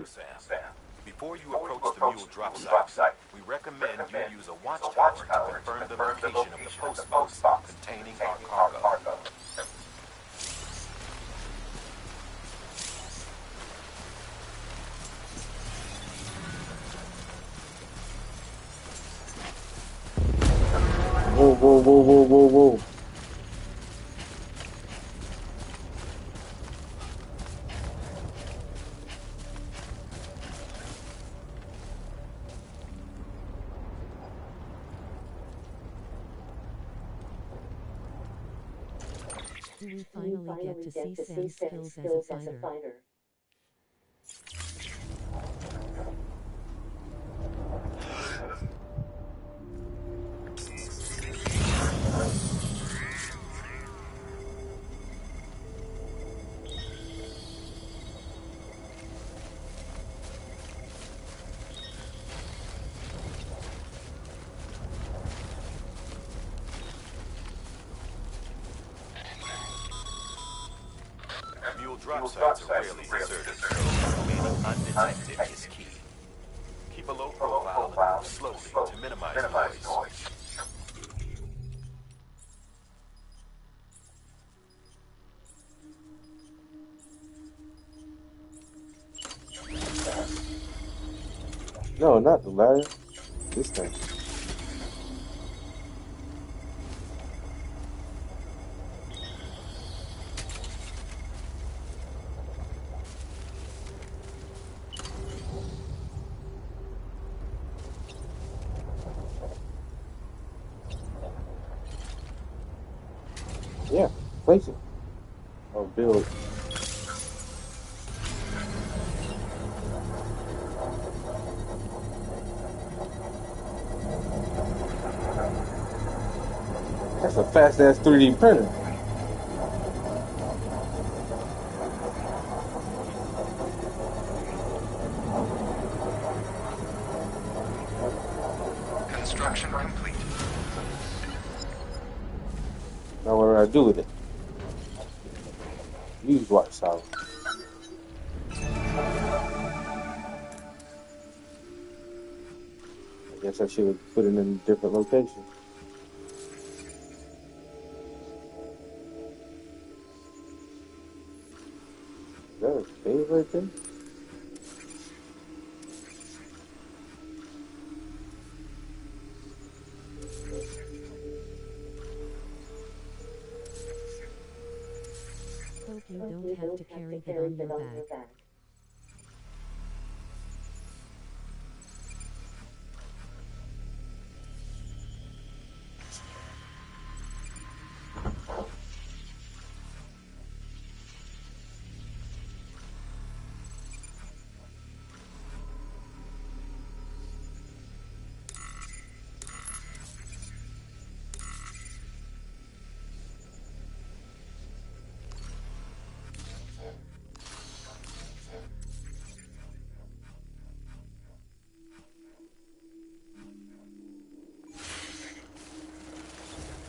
D: Before you approach the mule drop site, we recommend you use a watchtower to confirm the location of the post box containing our cargo.
A: Whoa.
B: Do we finally get to see Sam's skills as a fighter?
D: Mule drop sites are rarely deserted, so remaining undetected is key. Keep a low profile and move slowly to minimize noise.
A: No, not the ladder. This thing. Yeah, place it. Or build. That's a fast ass 3D printer.
D: Construction complete.
A: Now what do I do with it? Use Watchtower. I guess I should have put it in a different location. Is that a cave right there?
B: Hope you don't have to carry that on your back.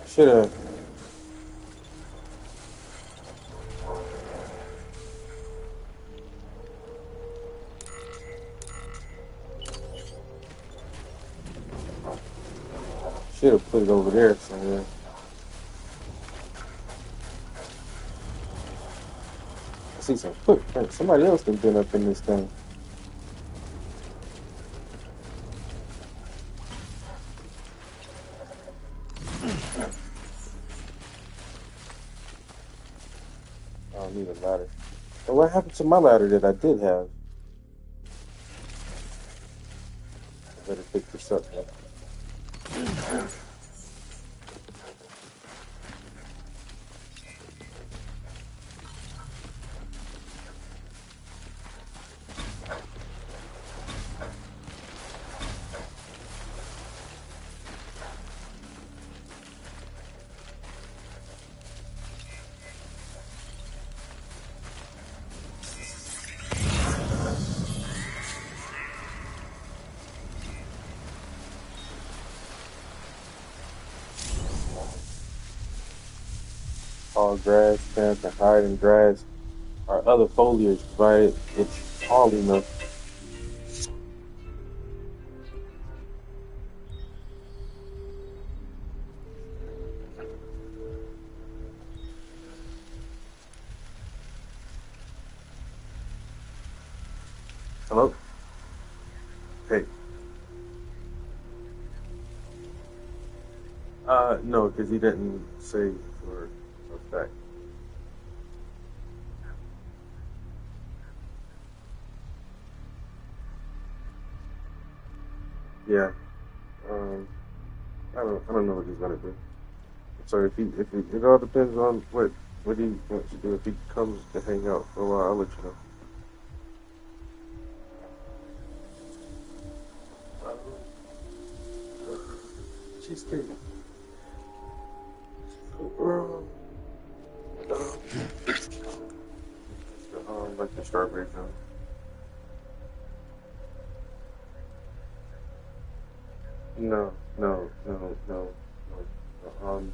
A: Should have. Should have put it over there somewhere. I see some footprints. Somebody else has been up in this thing. I don't need a ladder. So what happened to my ladder that I did have? I better pick this up now. Tall grass, plants, and hide in grass or other foliage provided it's tall enough. Hello? Hey. No, because he didn't say for a fact. Yeah. I don't know what he's gonna do. So it all depends on what he wants to do. If he comes to hang out for a while, I'll let you know. Cheesecake. Like the strawberry jam. No, no, no, no, no.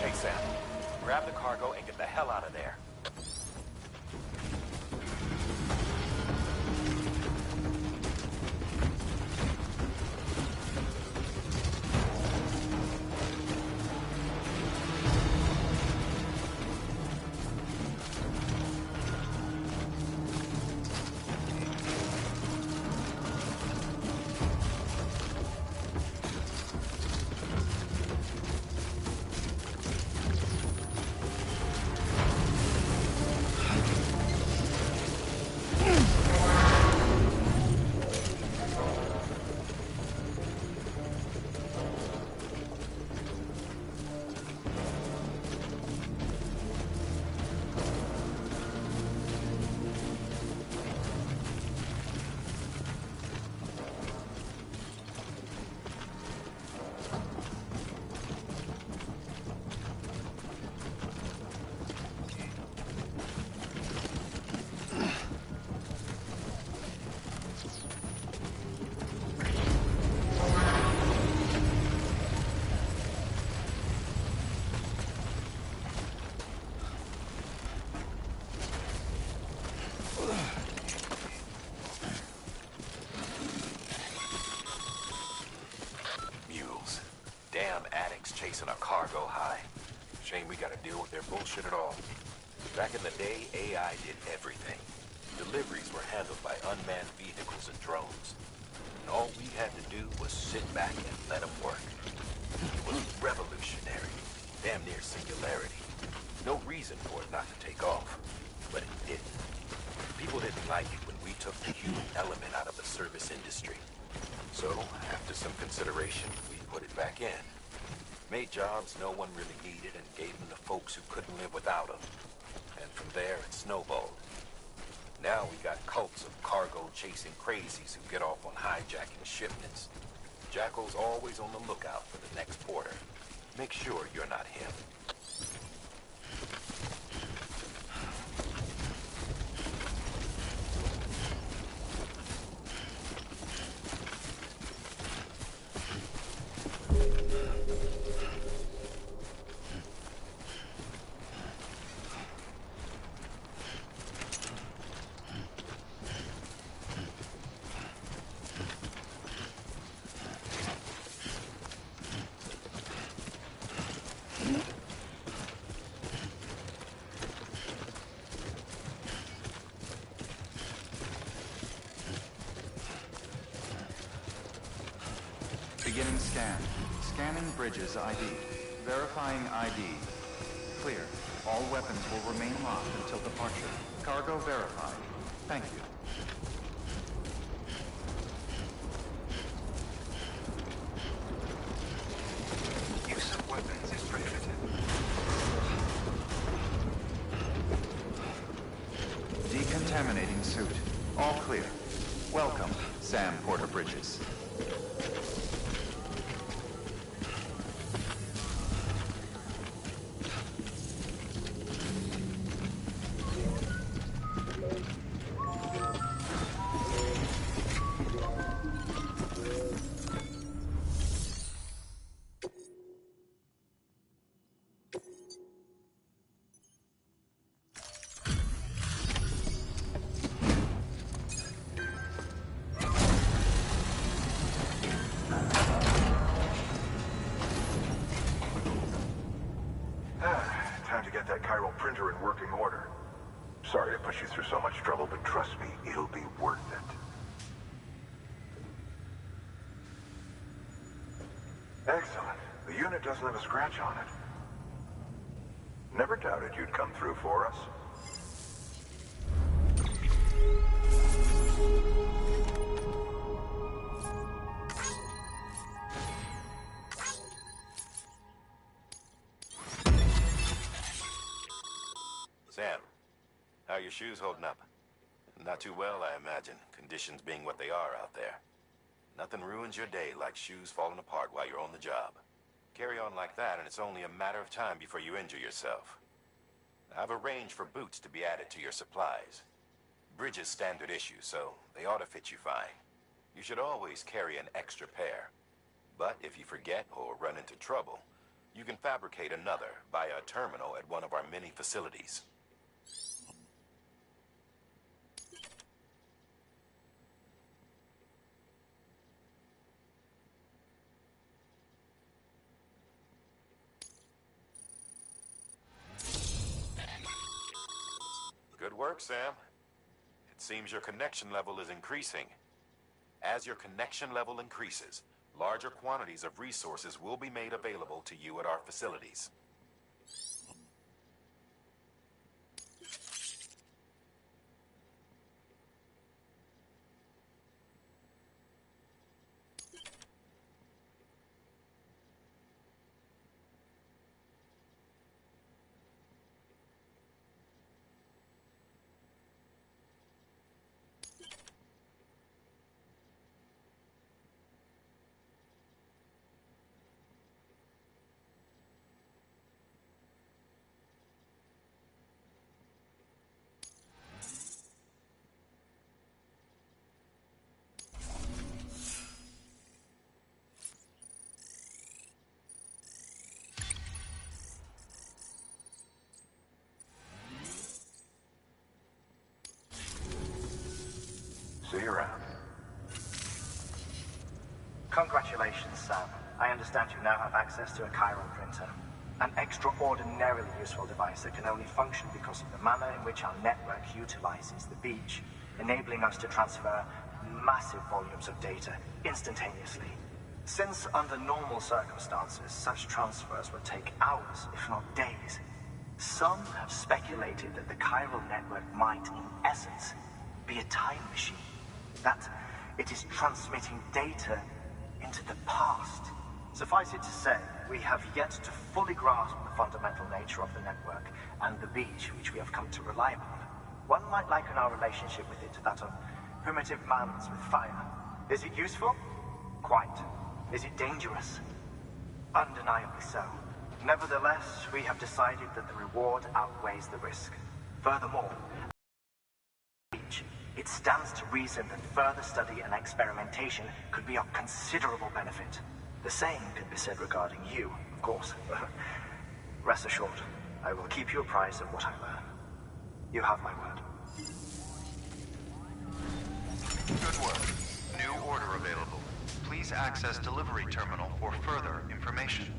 D: Okay, Sam. Grab the cargo and get the hell out of there. Chasing a cargo high. Shame we gotta deal with their bullshit at all. Back in the day, AI did everything. Deliveries were handled by unmanned vehicles and drones. And all we had to do was sit back and let them work. It was revolutionary. Damn near singularity. No reason for it not to take off. But it didn't. People didn't like it when we took the human element out of the service industry. So, after some consideration, we put it back in. Made jobs no one really needed and gave them to folks who couldn't live without them. And from there, it snowballed. Now we got cults of cargo-chasing crazies who get off on hijacking shipments. Jackal's always on the lookout for the next porter. Make sure you're not him.
J: Beginning scan. Scanning Bridges ID. Verifying ID. Clear. All weapons will remain locked until departure. Cargo verified. Thank you.
E: Use of weapons is prohibited.
J: Decontaminating suit. All clear. Welcome, Sam Porter Bridges.
F: Time to get that chiral printer in working order. Sorry to push you through so much trouble, but trust me, it'll be worth it. Excellent. The unit doesn't have a scratch on it. Never doubted you'd come through for us.
D: Sam, how are your shoes holding up? Not too well, I imagine, conditions being what they are out there. Nothing ruins your day like shoes falling apart while you're on the job. Carry on like that, and it's only a matter of time before you injure yourself. I've arranged for boots to be added to your supplies. Bridges standard issue, so they ought to fit you fine. You should always carry an extra pair. But if you forget or run into trouble, you can fabricate another via a terminal at one of our many facilities. Good work, Sam. It seems your connection level is increasing. As your connection level increases, larger quantities of resources will be made available to you at our facilities.
F: See you around.
K: Congratulations, Sam. I understand you now have access to a chiral printer. An extraordinarily useful device that can only function because of the manner in which our network utilizes the beach, enabling us to transfer massive volumes of data instantaneously. Since under normal circumstances, such transfers would take hours, if not days, some have speculated that the chiral network might, in essence, be a time machine. That it is transmitting data into the past. Suffice it to say, we have yet to fully grasp the fundamental nature of the network and the beach which we have come to rely upon. One might liken our relationship with it to that of primitive man's with fire. Is it useful? Quite. Is it dangerous? Undeniably so. Nevertheless, we have decided that the reward outweighs the risk. Furthermore, it stands to reason that further study and experimentation could be of considerable benefit. The same could be said regarding you, of course. Rest assured, I will keep you apprised of what I learn. You have my word.
J: Good work. New order available. Please access delivery terminal for further information.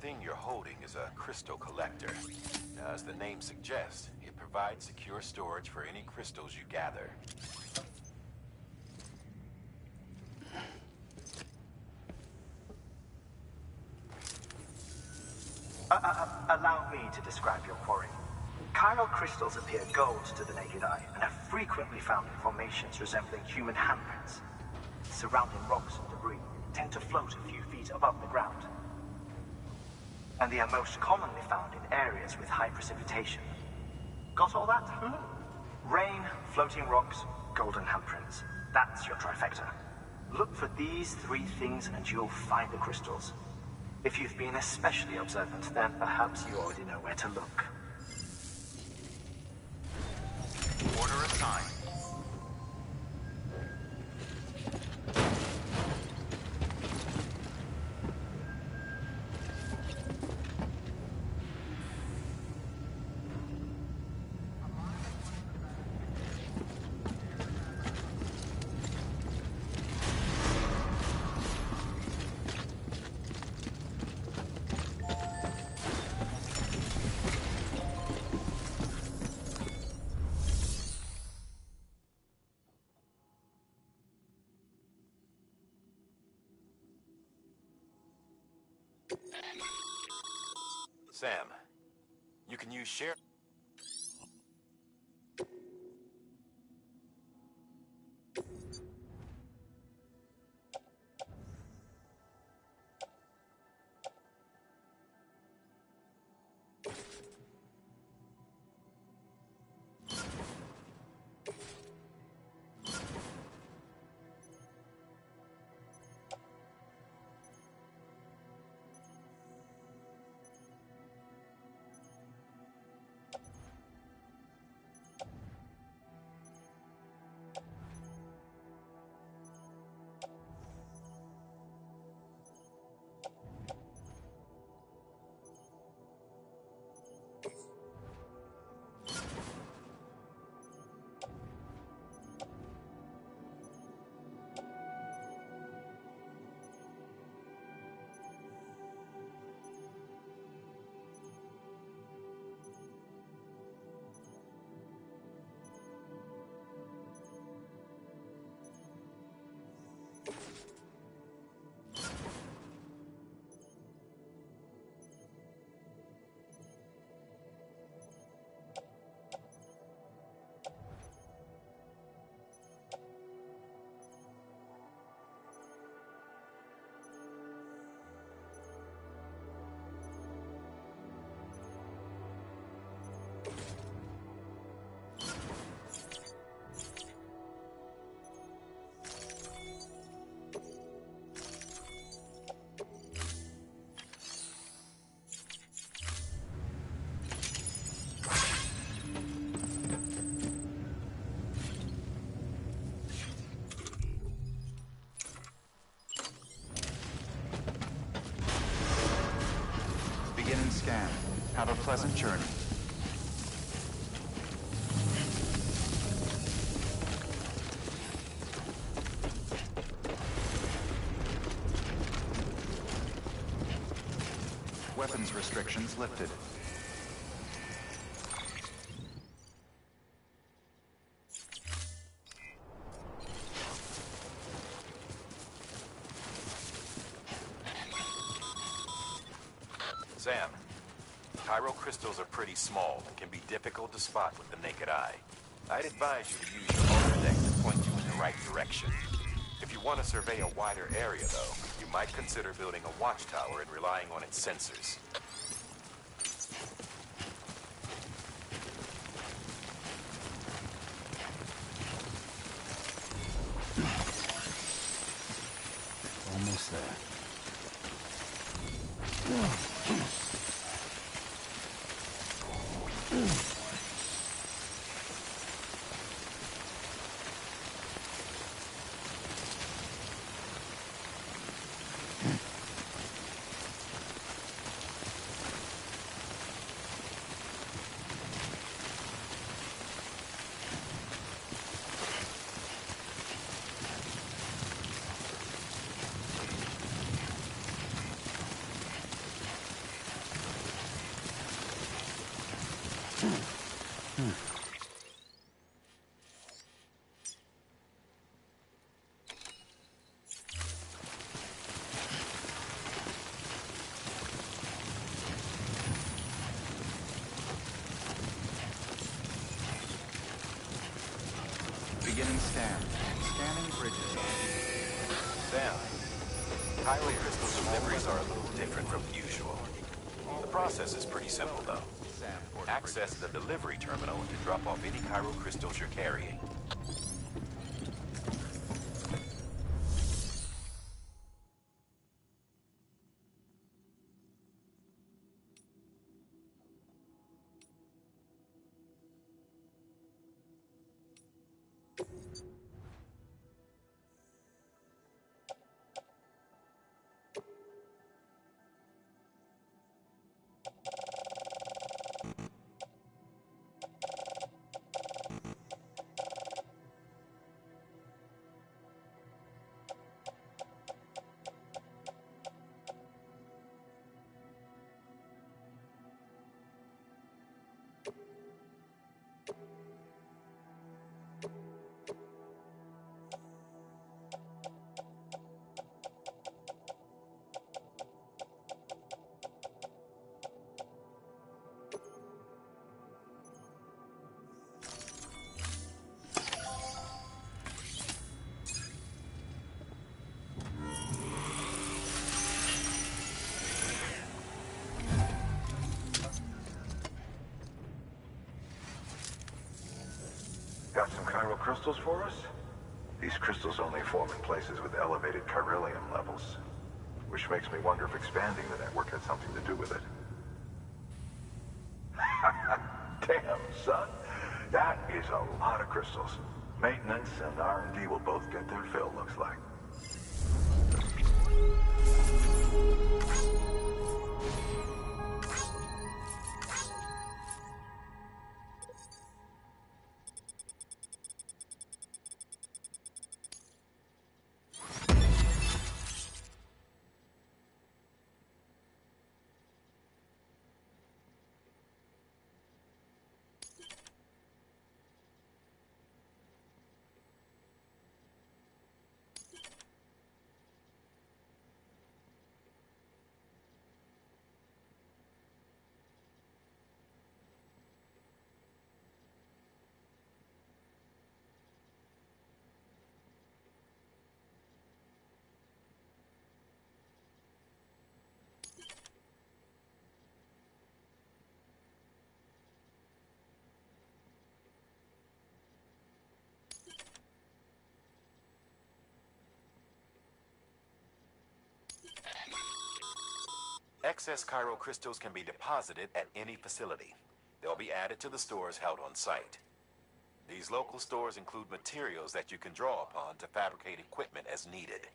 D: thing you're holding is a crystal collector. Now, as the name suggests, it provides secure storage for any crystals you gather.
K: Allow me to describe your quarry. Chiral crystals appear gold to the naked eye and are frequently found in formations resembling human handprints. Surrounding rocks and debris tend to float a few feet above the ground. And they are most commonly found in areas with high precipitation. Got all that? Rain, floating rocks, golden handprints. That's your trifecta. Look for these three things and you'll find the crystals. If you've been especially observant, then perhaps you already know where to look.
J: Order assigned.
D: Sam, you can use share...
J: Scan. Have a pleasant journey. Weapons restrictions lifted.
D: Sam, chiral crystals are pretty small and can be difficult to spot with the naked eye. I'd advise you to use your holodeck to point you in the right direction. If you want to survey a wider area, though, you might consider building a watchtower and relying on its sensors.
C: Almost there.
J: Beginning scan. Scanning bridges ID.
D: Sam, chiral crystal deliveries are a little different from usual. The process is pretty simple, though. Access the delivery terminal to drop off any chiral crystals you're carrying.
F: Got some chiral crystals for us? These crystals only form in places with elevated chiralium levels, which makes me wonder if expanding the network had something to do with it. Damn, son. That is a lot of crystals. Maintenance and R&D will both get their fill, looks like.
D: Excess chiral crystals can be deposited at any facility. They'll be added to the stores held on site. These local stores include materials that you can draw upon to fabricate equipment as needed.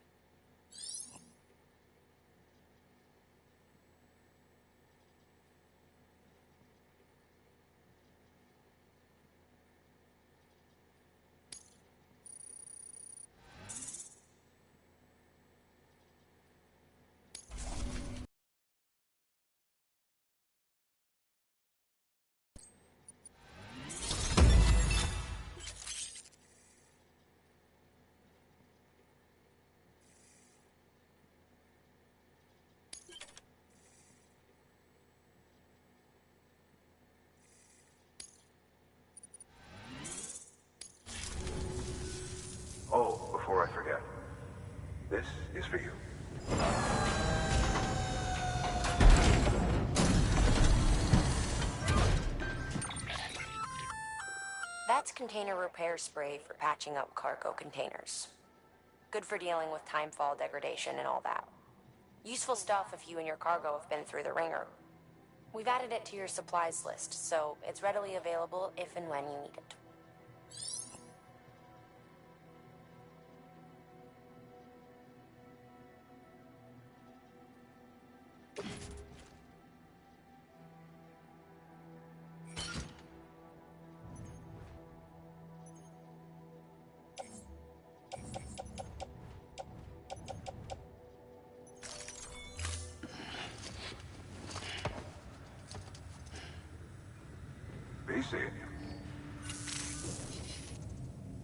F: Oh, before I forget, this is for you.
L: That's container repair spray for patching up cargo containers. Good for dealing with timefall degradation and all that. Useful stuff if you and your cargo have been through the ringer. We've added it to your supplies list, so it's readily available if and when you need it.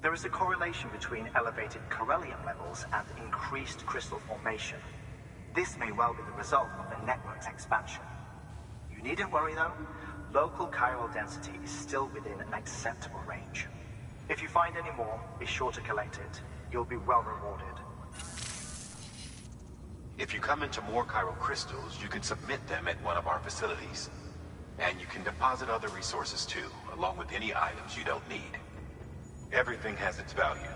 K: There is a correlation between elevated chiralium levels and increased crystal formation. This may well be the result of the network's expansion. You needn't worry though, local chiral density is still within an acceptable range. If you find any more, be sure to collect it. You'll be well rewarded.
D: If you come into more chiral crystals, you can submit them at one of our facilities. And you can deposit other resources too, along with any items you don't need. Everything has its value.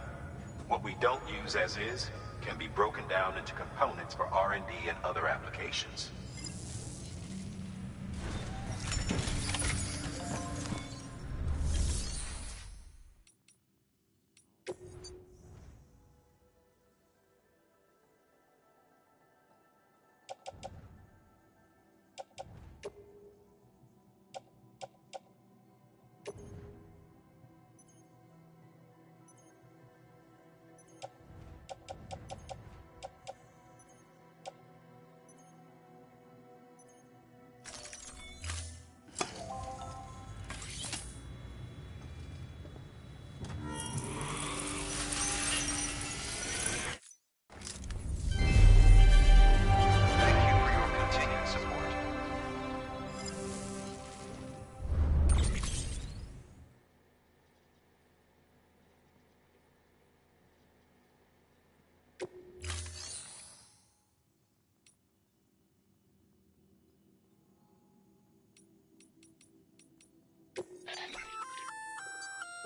D: What we don't use as is can be broken down into components for R&D and other applications.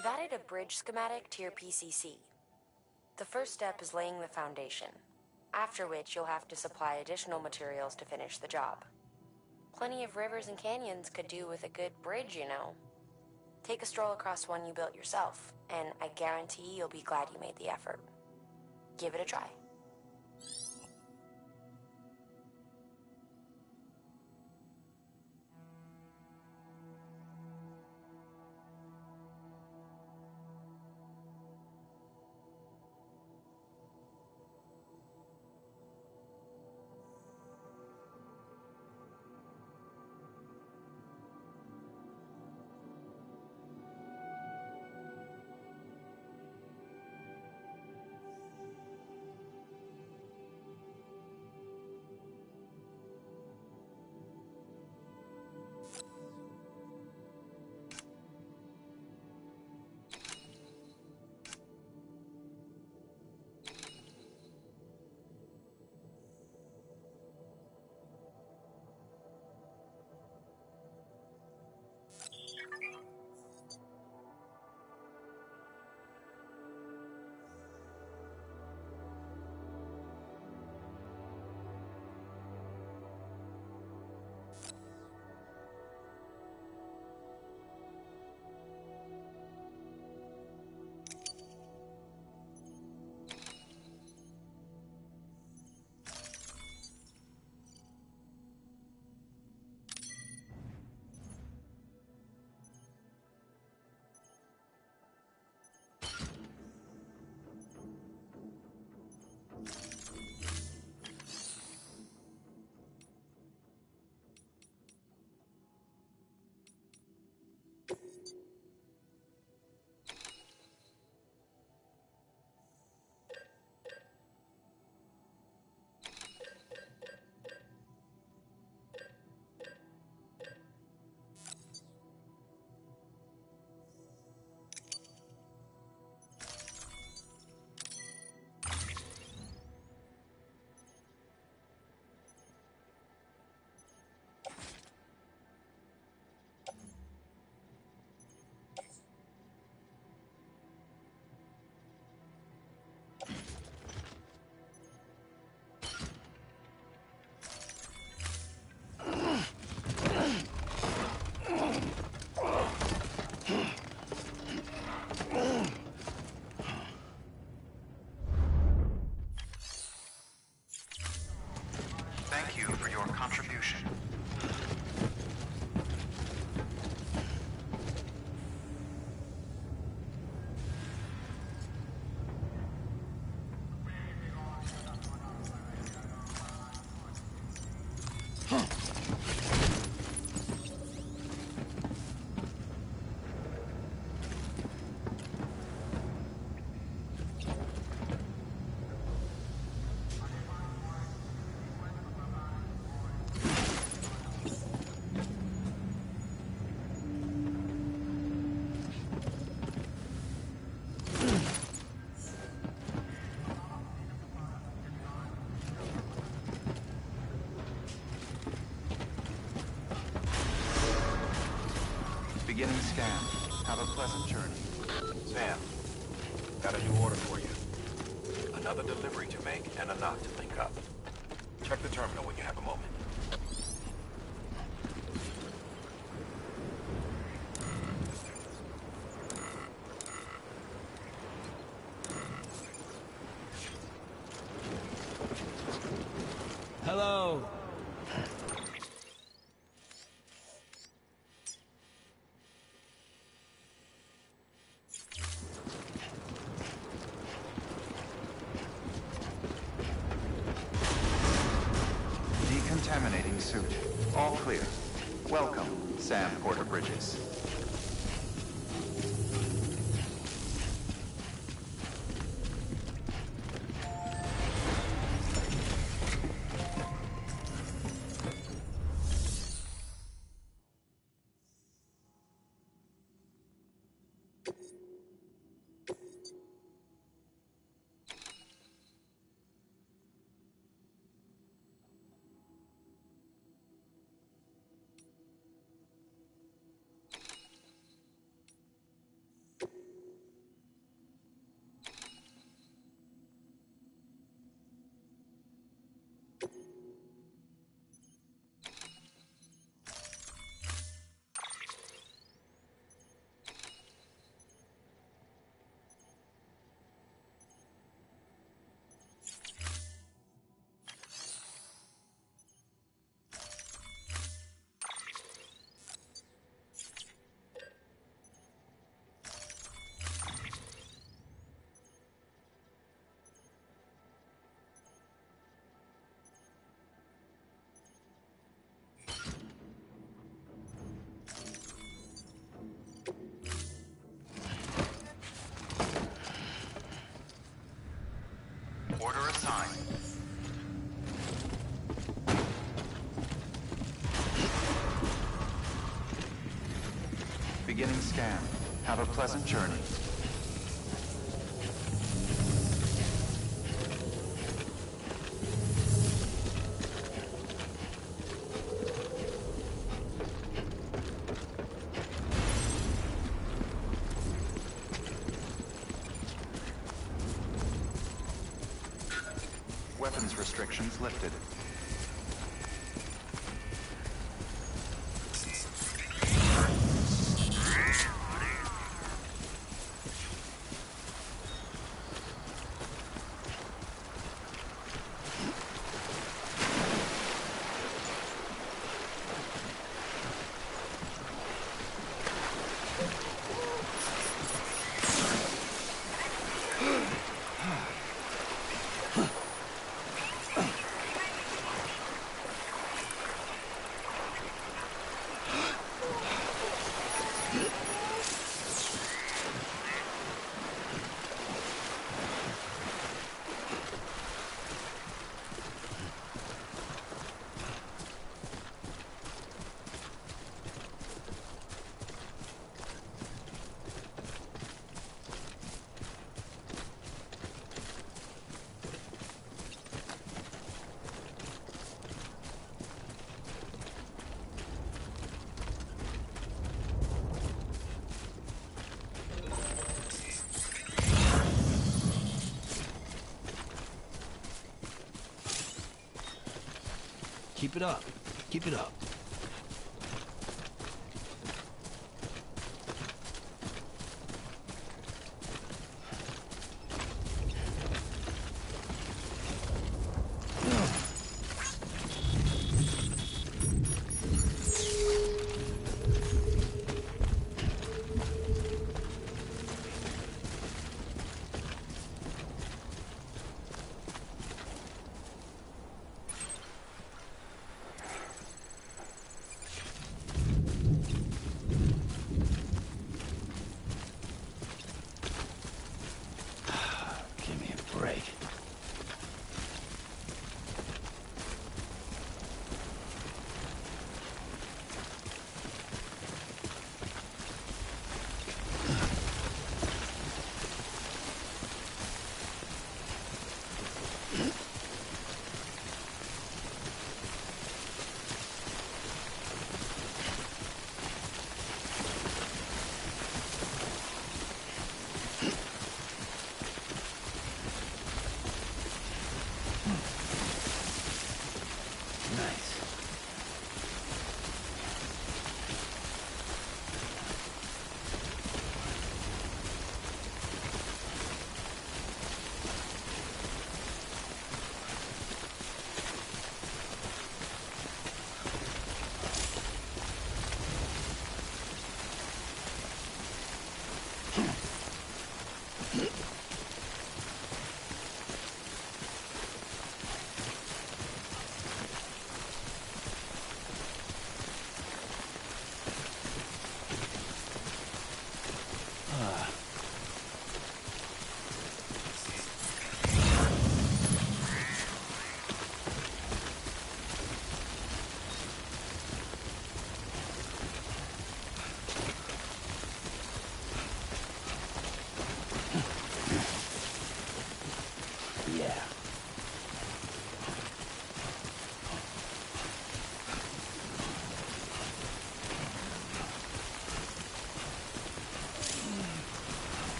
L: We've added a bridge schematic to your PCC. The first step is laying the foundation, after which you'll have to supply additional materials to finish the job. Plenty of rivers and canyons could do with a good bridge, you know. Take a stroll across one you built yourself, and I guarantee you'll be glad you made the effort. Give it a try.
J: Beginning scan. Have a pleasant journey.
D: Sam, got a new order for you. Another delivery to make and a knock to link up. Check the terminal when you have a moment.
M: Hello.
J: Decontaminating suit. All clear. Welcome, Sam Porter Bridges. Order assigned. Beginning scan. Have a pleasant journey. Weapons restrictions lifted.
M: Keep it up. Keep it up.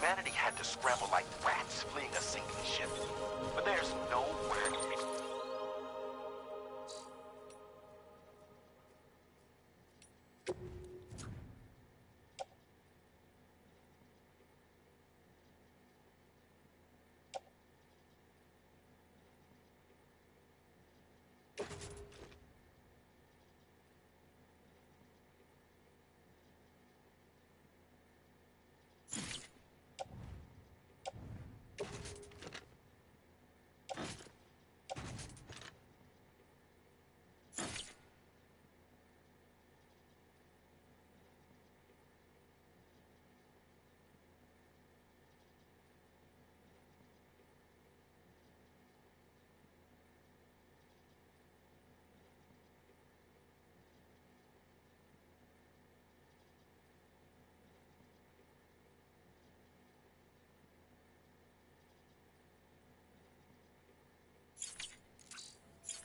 E: Humanity had to scramble like rats fleeing a sinking ship. But there's nowhere to be.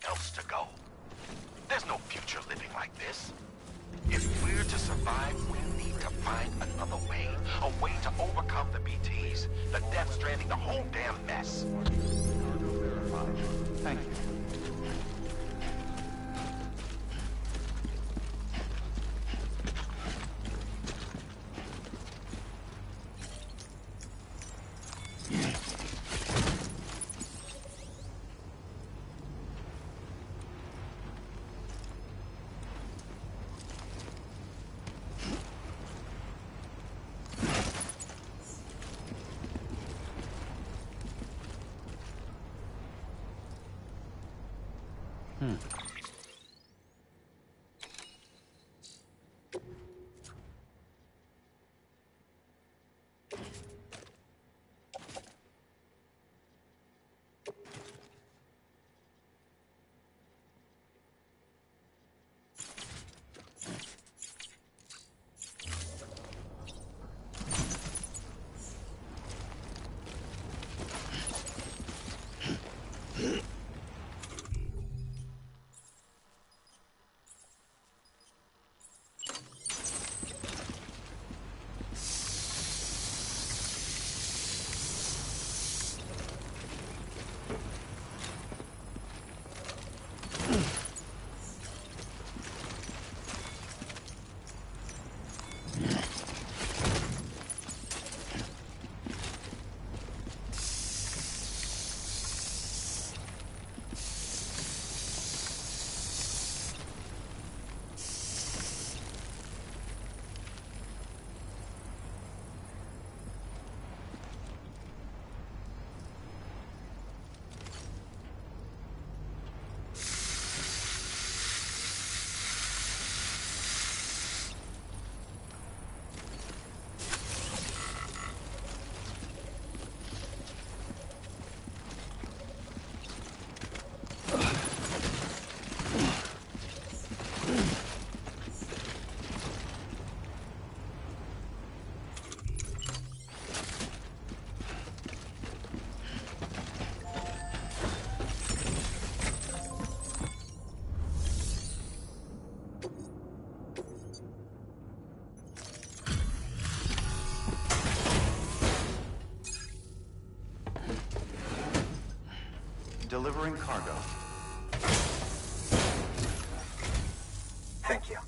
E: Else to go. There's no future living like this. If we're to survive, we need to find another way. A way to overcome the BTs, the Death Stranding, the whole damn mess.
J: Thank you. Delivering cargo.
K: Thank you.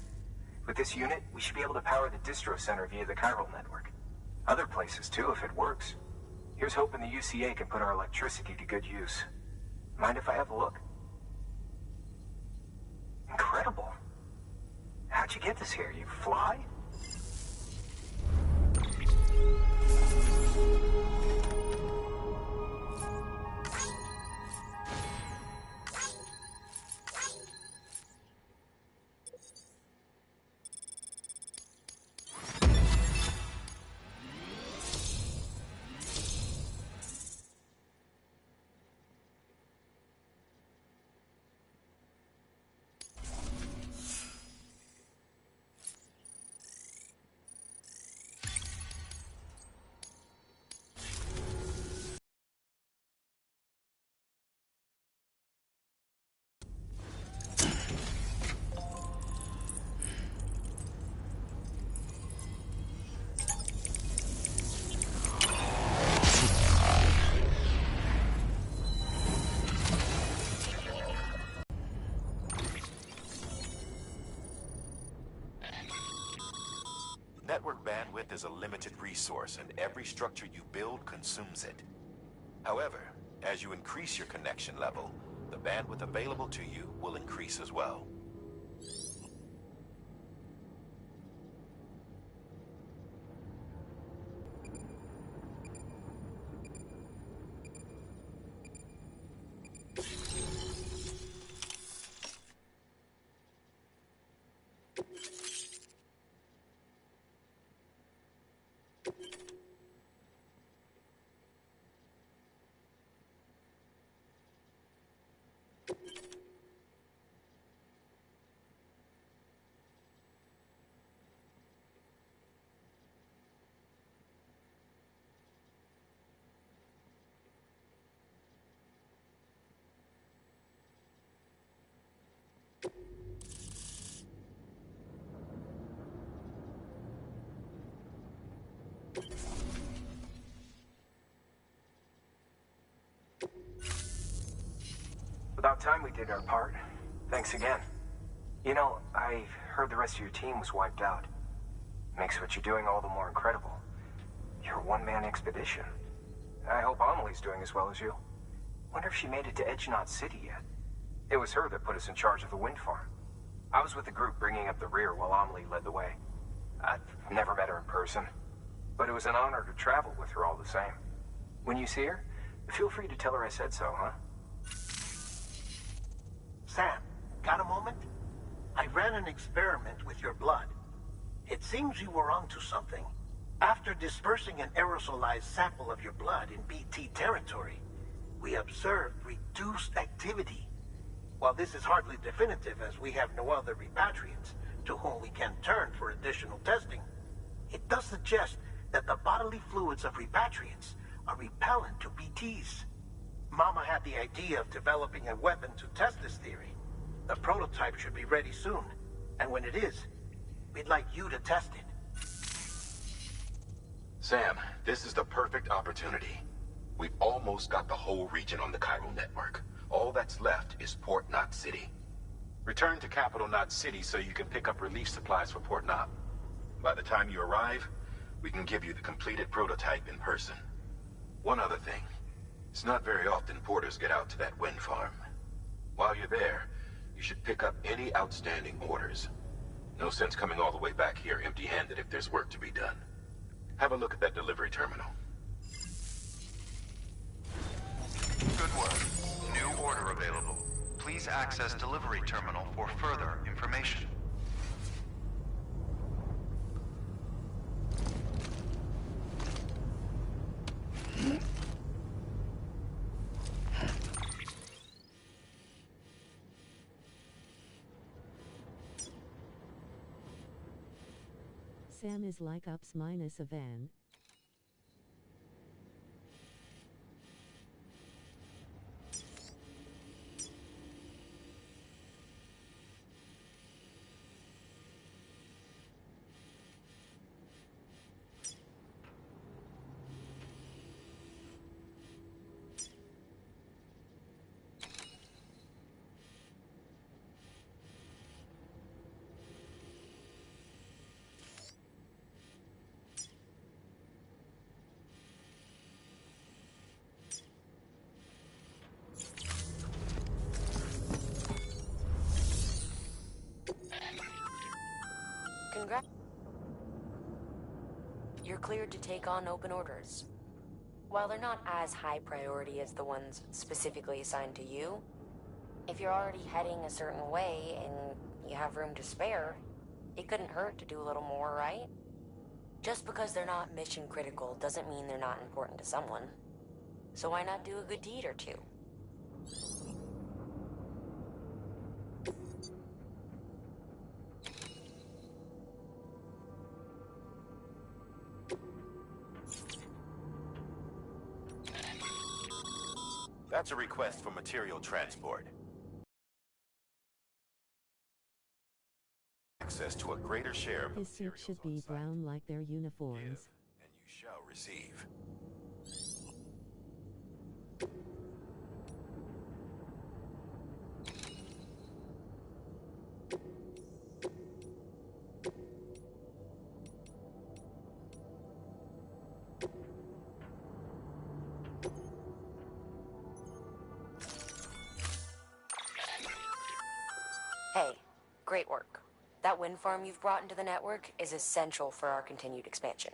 K: With this unit, we should be able to power the distro center via the chiral network. Other places too, if it works. Here's hoping the UCA can put our electricity to good use. Mind if I have a look? Incredible. How'd you get this here? You fly?
D: is a limited resource, and every structure you build consumes it. However, as you increase your connection level, the bandwidth available to you will increase as well.
K: About time we did our part. Thanks again. You know, I heard the rest of your team was wiped out. Makes what you're doing all the more incredible. You're a one-man expedition. I hope Amelie's doing as well as you. Wonder if she made it to Edgenaut City yet. It was her that put us in charge of the wind farm. I was with the group bringing up the rear while Amelie led the way. I've never met her in person, but it was an honor to travel with her all the same. When you see her, feel free to tell her I said so, huh?
N: Sam, got a moment? I ran an experiment with your blood. It seems you were onto something. After dispersing an aerosolized sample of your blood in BT territory, we observed reduced activity. While this is hardly definitive, as we have no other repatriants to whom we can turn for additional testing, it does suggest that the bodily fluids of repatriants are repellent to BTs. Mama had the idea of developing a weapon to test this theory. The prototype should be ready soon, and when it is, we'd like you to test it.
D: Sam, this is the perfect opportunity. We've almost got the whole region on the chiral network. All that's left is Port Knot City. Return to Capital Knot City so you can pick up relief supplies for Port Knot. By the time you arrive, we can give you the completed prototype in person. One other thing. It's not very often porters get out to that wind farm. While you're there, you should pick up any outstanding orders. No sense coming all the way back here empty-handed if there's work to be done. Have a look at that delivery terminal.
J: Good work. New order available. Please access delivery terminal for further information.
B: Sam is like ups minus a van.
L: Congrats. You're cleared to take on open orders. While they're not as high priority as the ones specifically assigned to you, if you're already heading a certain way and you have room to spare, it couldn't hurt to do a little more, right? Just because they're not mission critical doesn't mean they're not important to someone. So why not do a good deed or two?
D: That's a request for material transport. Access to a greater share of
B: His suit should be brown like their uniforms.
D: and you shall receive.
L: Hey, great work. That wind farm you've brought into the network is essential for our continued expansion.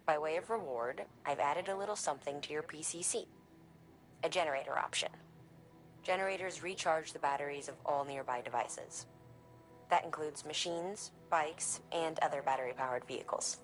L: By way of reward, I've added a little something to your PCC. A generator option. Generators recharge the batteries of all nearby devices. That includes machines, bikes, and other battery-powered vehicles.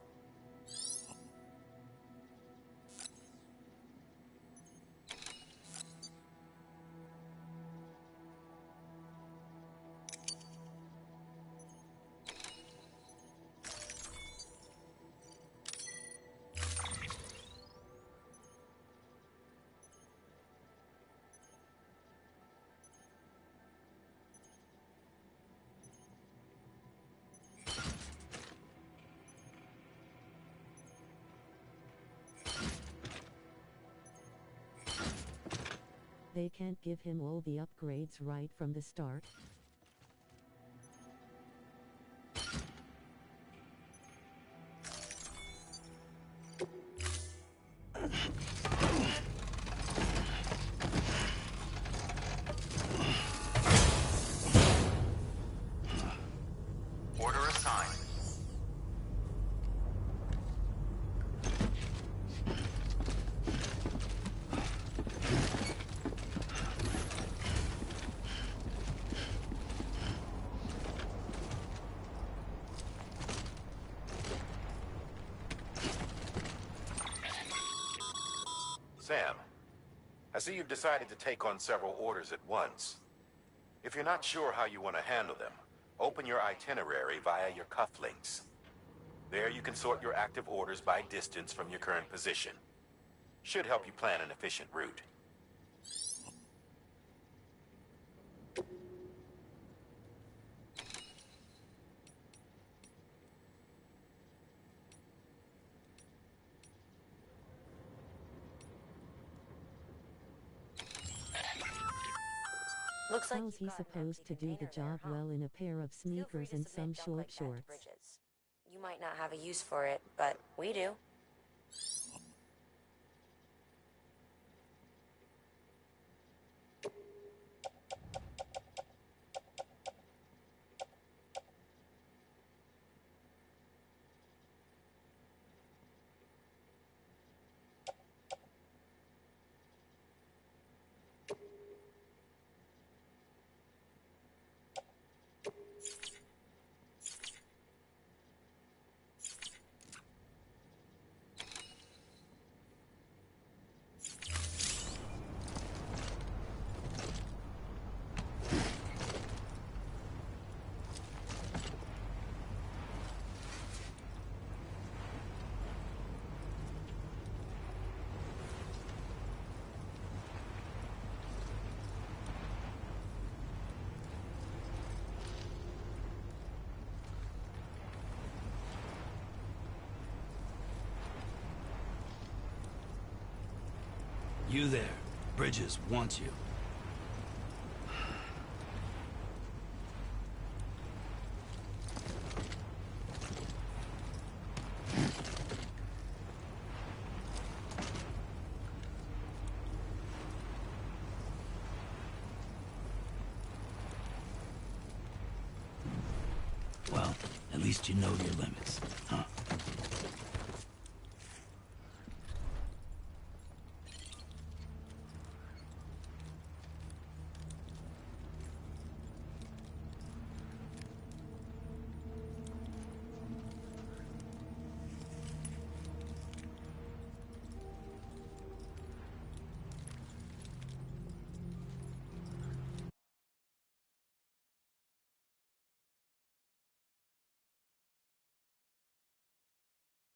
B: They can't give him all the upgrades right from the start.
J: Order assigned.
O: Sam, I see you've decided to take on several orders at once. If you're not sure how you want to handle them, open your itinerary via your cufflinks. There you can sort your active orders by distance from your current position. Should help you plan an efficient route.
L: Looks like
B: How's he supposed to do the job well in a pair of sneakers and some short shorts?
L: You might not have a use for it, but we do.
M: You there. Bridges wants you. Well, at least you know your limits.